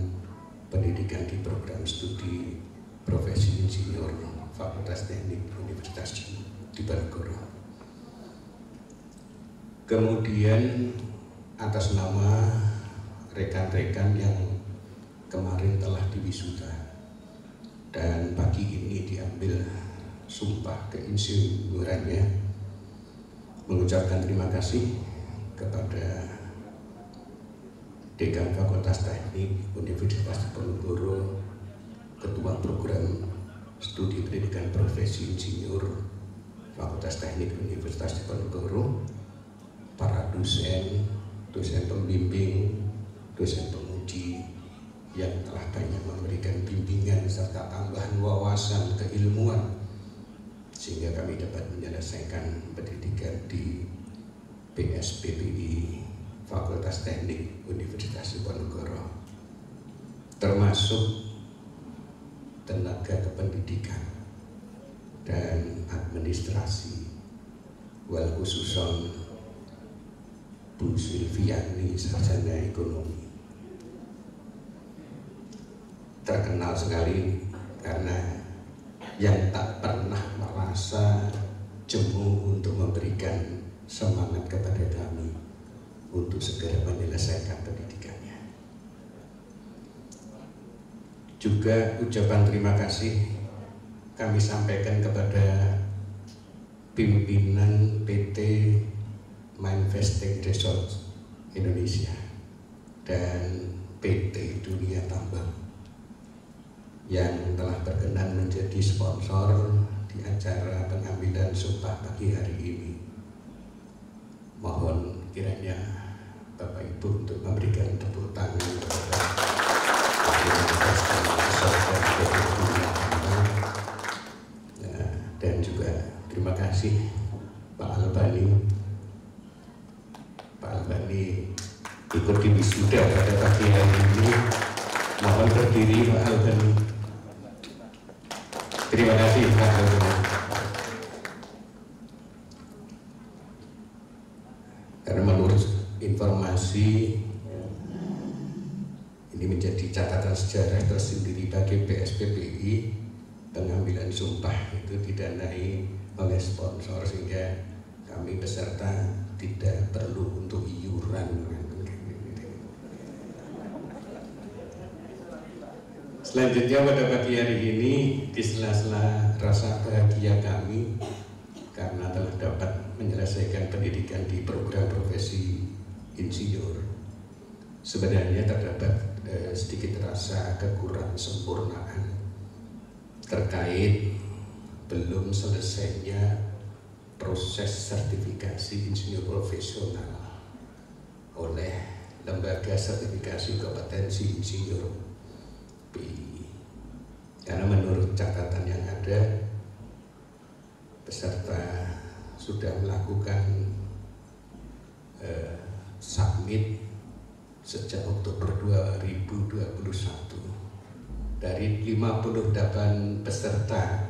pendidikan di program studi profesi insinyur Fakultas Teknik Universitas Diponegoro. Kemudian atas nama rekan-rekan yang kemarin telah diwisuda dan pagi ini diambil sumpah keinsinyurannya, mengucapkan terima kasih kepada Dekan Fakultas Teknik Universitas Diponegoro, Ketua Program Studi Pendidikan Profesi Insinyur Fakultas Teknik Universitas Diponegoro, para dosen, dosen pembimbing, dosen penguji yang telah banyak memberikan bimbingan serta tambahan wawasan keilmuan sehingga kami dapat menyelesaikan pendidikan di PSPPI Fakultas Teknik Universitas Diponegoro, termasuk tenaga kependidikan dan administrasi, wal khususon Bu Silviani, sarjana ekonomi. Terkenal sekali karena yang tak pernah merasa jemu untuk memberikan semangat kepada kami untuk segera menyelesaikan pendidikannya. Juga ucapan terima kasih kami sampaikan kepada pimpinan PT Manifesting Resort Indonesia dan PT Dunia Tambang yang telah berkenan menjadi sponsor di acara pengambilan sumpah pagi hari ini. Mohon kiranya Bapak Ibu untuk memberikan tepuk tangan kepada dan juga terima kasih Pak Albani. Pak Albani ikut di wisuda pada pagi hari ini. Mohon berdiri Pak Albani. Terima kasih Pak Albani. Karena menurut informasi ini menjadi catatan sejarah tersendiri bagi PSPPI, pengambilan sumpah itu didanai oleh sponsor sehingga kami peserta tidak perlu untuk iuran. Selanjutnya pada pagi hari ini, di sela-sela rasa bahagia kami karena telah dapat menyelesaikan pendidikan di program profesi insinyur, sebenarnya terdapat sedikit rasa kekurang sempurnaan terkait belum selesainya proses sertifikasi insinyur profesional oleh Lembaga Sertifikasi Kompetensi Insinyur PI. Karena menurut catatan yang ada, peserta sudah melakukan submit sejak Oktober 2021. Dari 58 peserta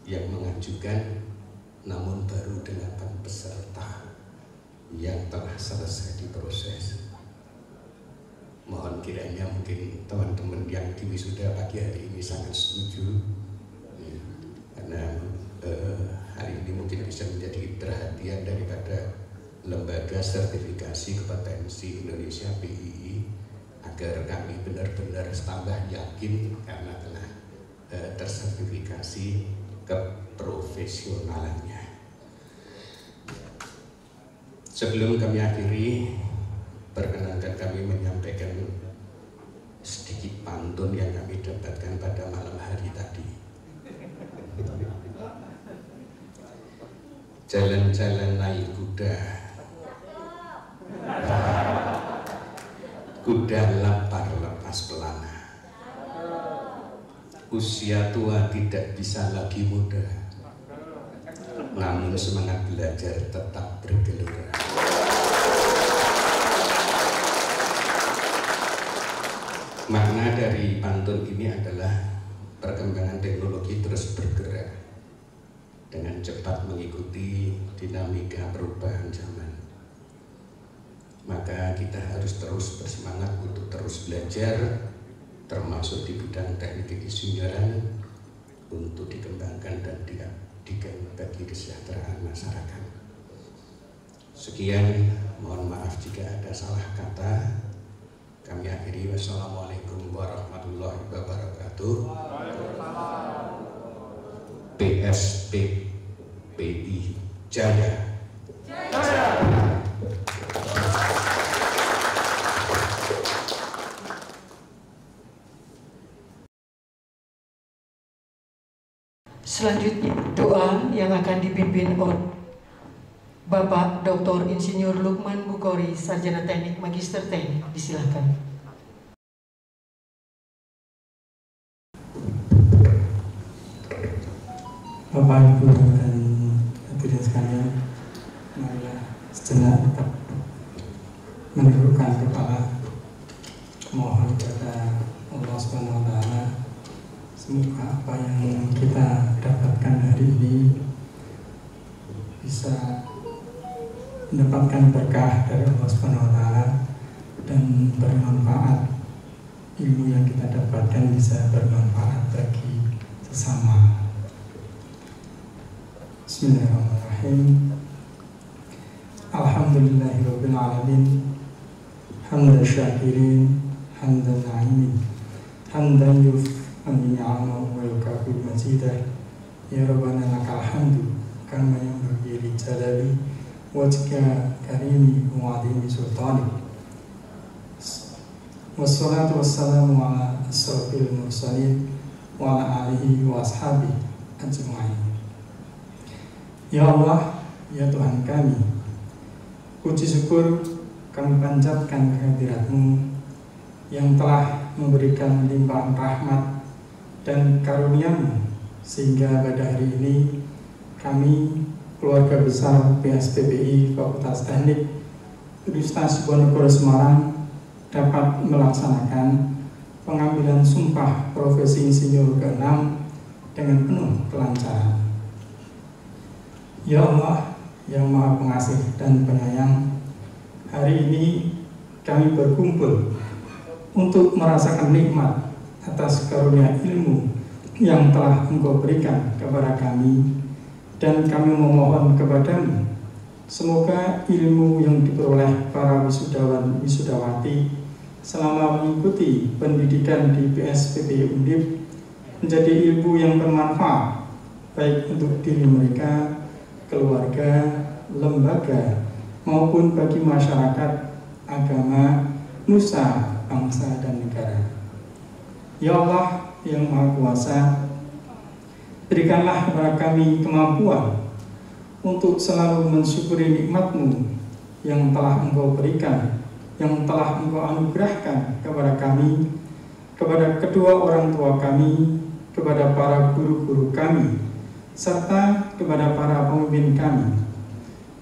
yang mengajukan, namun baru 8 peserta yang telah selesai diproses. Mohon kiranya mungkin teman-teman yang di wisuda pagi hari ini sangat setuju, ya, karena hari ini mungkin bisa menjadi perhatian daripada Lembaga Sertifikasi Kompetensi Indonesia PII agar kami benar-benar tambah yakin karena telah tersertifikasi keprofesionalannya. Sebelum kami akhiri, perkenankan kami menyampaikan sedikit pantun yang kami dapatkan pada malam hari tadi. Jalan-jalan naik kuda, kuda lapar lepas pelana. Usia tua tidak bisa lagi muda, namun semangat belajar tetap bergelora. Makna dari pantun ini adalah perkembangan teknologi terus bergerak dengan cepat mengikuti dinamika perubahan zaman. Maka kita harus terus bersemangat untuk terus belajar, termasuk di bidang teknik keinsinyuran, untuk dikembangkan dan diabdikan bagi kesejahteraan masyarakat. Sekian, mohon maaf jika ada salah kata. Kami akhiri. Wassalamualaikum warahmatullahi wabarakatuh. PSPPI Jaya. Selanjutnya doa yang akan dipimpin oleh Bapak Dr. Insinyur Lukman Bukhori, Sarjana Teknik Magister Teknik. Disilakan. Bapak, Ibu, dan hadirin sekalian, marilah sejenak tetap menundukkan kepala, mohon kepada Allah Subhanahu wa Ta'ala. Semoga apa yang kita dapatkan hari ini bisa mendapatkan berkah dari Allah Subhanahu wa Ta'ala dan bermanfaat. Ilmu yang kita dapatkan bisa bermanfaat bagi sesama. Bismillahirrahmanirrahim. Alhamdulillahirabbil alamin. Hamdan syakirin, hamdan na'imin, hamdan yufani ni'amahu wa yukafi mazidah. Ya Rabbana lakal hamdu kama yanbaghi li jalali wajhika karimi wa 'azimi sultani. Wassalatu wassalamu ala asrofil mursalin wa ala alihi wa ashabihi ajma'in. Ya Allah, ya Tuhan kami, puji syukur kami panjatkan kehadirat-Mu yang telah memberikan limpahan rahmat dan karunia-Mu, sehingga pada hari ini kami, keluarga besar PSPPI Fakultas Teknik Universitas Diponegoro Semarang, dapat melaksanakan pengambilan sumpah profesi insinyur ke-6 dengan penuh kelancaran. Ya Allah yang Maha Pengasih dan Penyayang, hari ini kami berkumpul untuk merasakan nikmat atas karunia ilmu yang telah Engkau berikan kepada kami, dan kami memohon kepadamu, semoga ilmu yang diperoleh para wisudawan wisudawati selama mengikuti pendidikan di PSPPI Undip menjadi ilmu yang bermanfaat baik untuk diri mereka, keluarga, lembaga, maupun bagi masyarakat, agama, nusa, bangsa, dan negara. Ya Allah yang Maha Kuasa, berikanlah kepada kami kemampuan untuk selalu mensyukuri nikmat-Mu yang telah Engkau berikan, yang telah Engkau anugerahkan kepada kami, kepada kedua orang tua kami, kepada para guru-guru kami, serta kepada para pemimpin kami.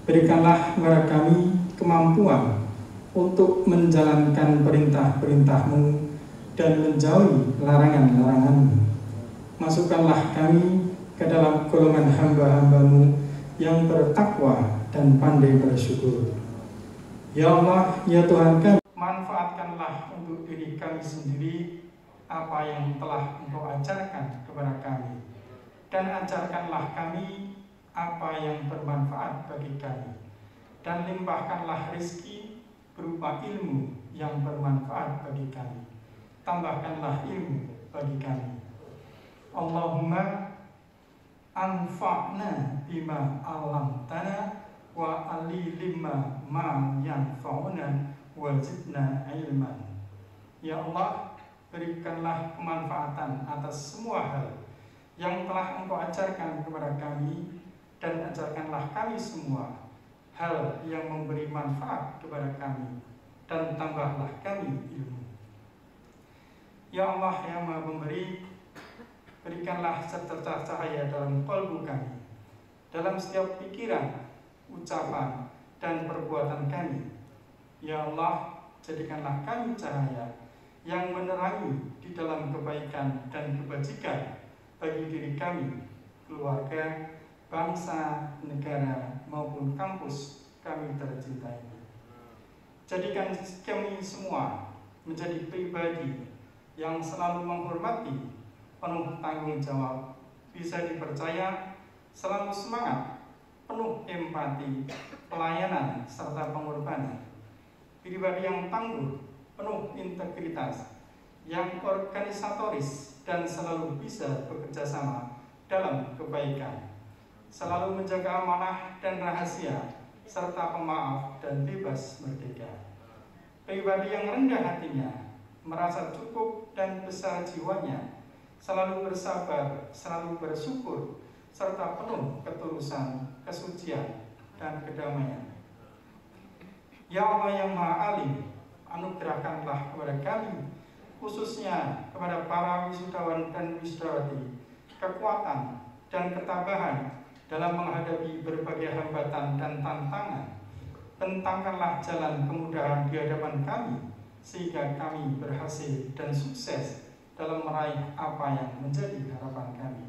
Berikanlah kepada kami kemampuan untuk menjalankan perintah-perintah-Mu dan menjauhi larangan-larangan-Mu. Masukkanlah kami ke dalam golongan hamba-hamba-Mu yang bertakwa dan pandai bersyukur. Ya Allah, ya Tuhan kami, manfaatkanlah untuk diri kami sendiri apa yang telah Engkau ajarkan kepada kami, dan ajarkanlah kami apa yang bermanfaat bagi kami, dan limpahkanlah rezeki berupa ilmu yang bermanfaat bagi kami. Tambahkanlah ilmu bagi kami. Allahumma anfa'na bima 'allamtana wa allimna ma yanfa'una wa zidna ilman. Ya Allah, berikanlah kemanfaatan atas semua hal yang telah Engkau ajarkan kepada kami, dan ajarkanlah kami semua hal yang memberi manfaat kepada kami, dan tambahlah kami ilmu. Ya Allah yang Maha Pemberi, berikanlah secercah cahaya dalam kalbu kami, dalam setiap pikiran, ucapan, dan perbuatan kami. Ya Allah, jadikanlah kami cahaya yang menerangi di dalam kebaikan dan kebajikan bagi diri kami, keluarga, bangsa, negara, maupun kampus kami tercinta ini. Jadikan kami semua menjadi pribadi yang selalu menghormati, penuh tanggung jawab, bisa dipercaya, selalu semangat, penuh empati, pelayanan, serta pengorbanan. Pribadi yang tangguh, penuh integritas, yang organisatoris, dan selalu bisa bekerja sama dalam kebaikan, selalu menjaga amanah dan rahasia, serta pemaaf dan bebas merdeka. Pribadi yang rendah hatinya, merasa cukup dan besar jiwanya, selalu bersabar, selalu bersyukur, serta penuh ketulusan, kesucian, dan kedamaian. Ya Allah yang Maha Alim, anugerahkanlah kepada kami, khususnya kepada para wisudawan dan wisudawati, kekuatan dan ketabahan dalam menghadapi berbagai hambatan dan tantangan. Bentangkanlah jalan kemudahan di hadapan kami, sehingga kami berhasil dan sukses dalam meraih apa yang menjadi harapan kami.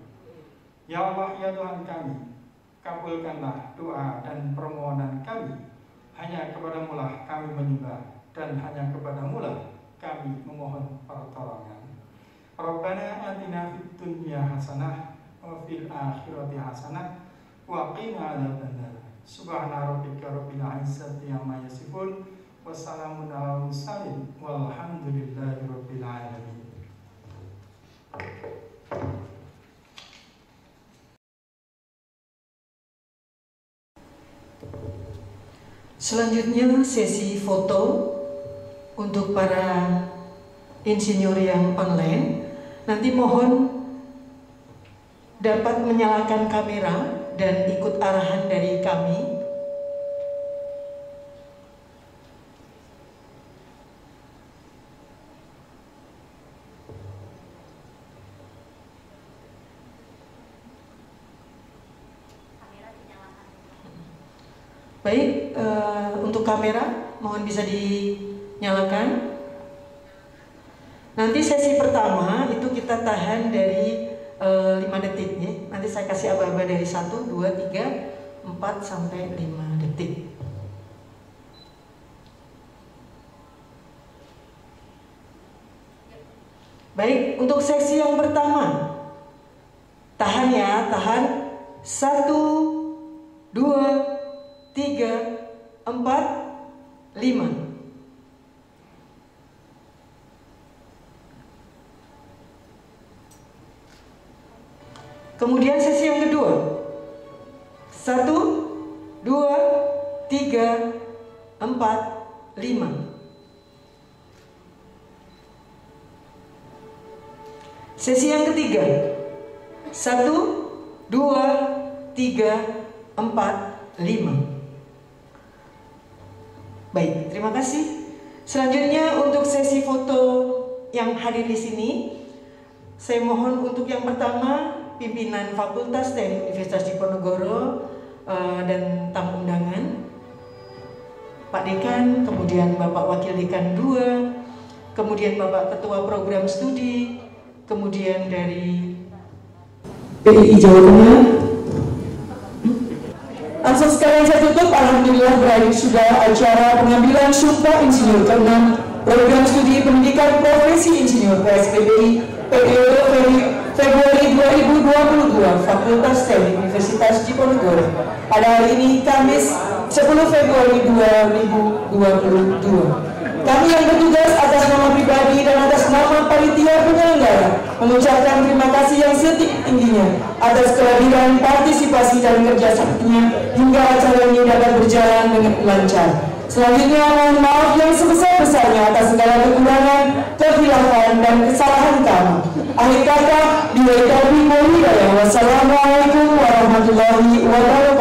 Ya Allah, ya Tuhan kami, kabulkanlah doa dan permohonan kami. Hanya kepadamu lah kami menyembah, dan hanya kepadamu lah kami memohon pertolongan. Rabbana atina fid dunya hasanah wa fil akhirati hasanah wa qina adzabannar. Subhana rabbika rabbil izzati amma yasifun, wassalamun alal mursalin, walhamdulillahi rabbil alamin. Selanjutnya sesi foto untuk para insinyur yang online. Nanti mohon dapat menyalakan kamera dan ikut arahan dari kami. Baik, untuk kamera mohon bisa dinyalakan. Nanti sesi pertama itu kita tahan dari 5 detik ya. Nanti saya kasih aba-aba dari 1, 2, 3, 4 sampai 5 detik. Baik, untuk sesi yang pertama tahan ya, tahan 1, 2, 3, 4, 5. Kemudian sesi yang kedua 1, 2, 3, 4, 5. Sesi yang ketiga 1, 2, 3, 4, 5. Baik, terima kasih. Selanjutnya untuk sesi foto yang hadir di sini, saya mohon untuk yang pertama pimpinan Fakultas Teknik Universitas Diponegoro dan tamu undangan, Pak Dekan, kemudian Bapak Wakil Dekan 2, kemudian Bapak Ketua Program Studi, kemudian dari PII Jawa Tengah. Langsung sekalian saya tutup. Alhamdulillah berakhir sudah acara pengambilan sumpah insinyur ke-6 Program Studi Pendidikan Profesi Insinyur PSPBI periode Februari 2022 Fakultas Teknik Universitas Diponegoro pada hari ini Kamis 10 Februari 2022. Kami yang bertugas atas nama pribadi dan atas nama panitia penyelenggara mengucapkan terima kasih yang setinggi-tingginya atas kehadiran, partisipasi dan kerjasamanya hingga acara ini dapat berjalan dengan lancar. Selanjutnya mohon maaf yang sebesar-besarnya atas segala kekurangan, kehilafan dan kesalahan kami. Akhir kata, billahi taufiq wal hidayah. Wassalamualaikum warahmatullahi wabarakatuh.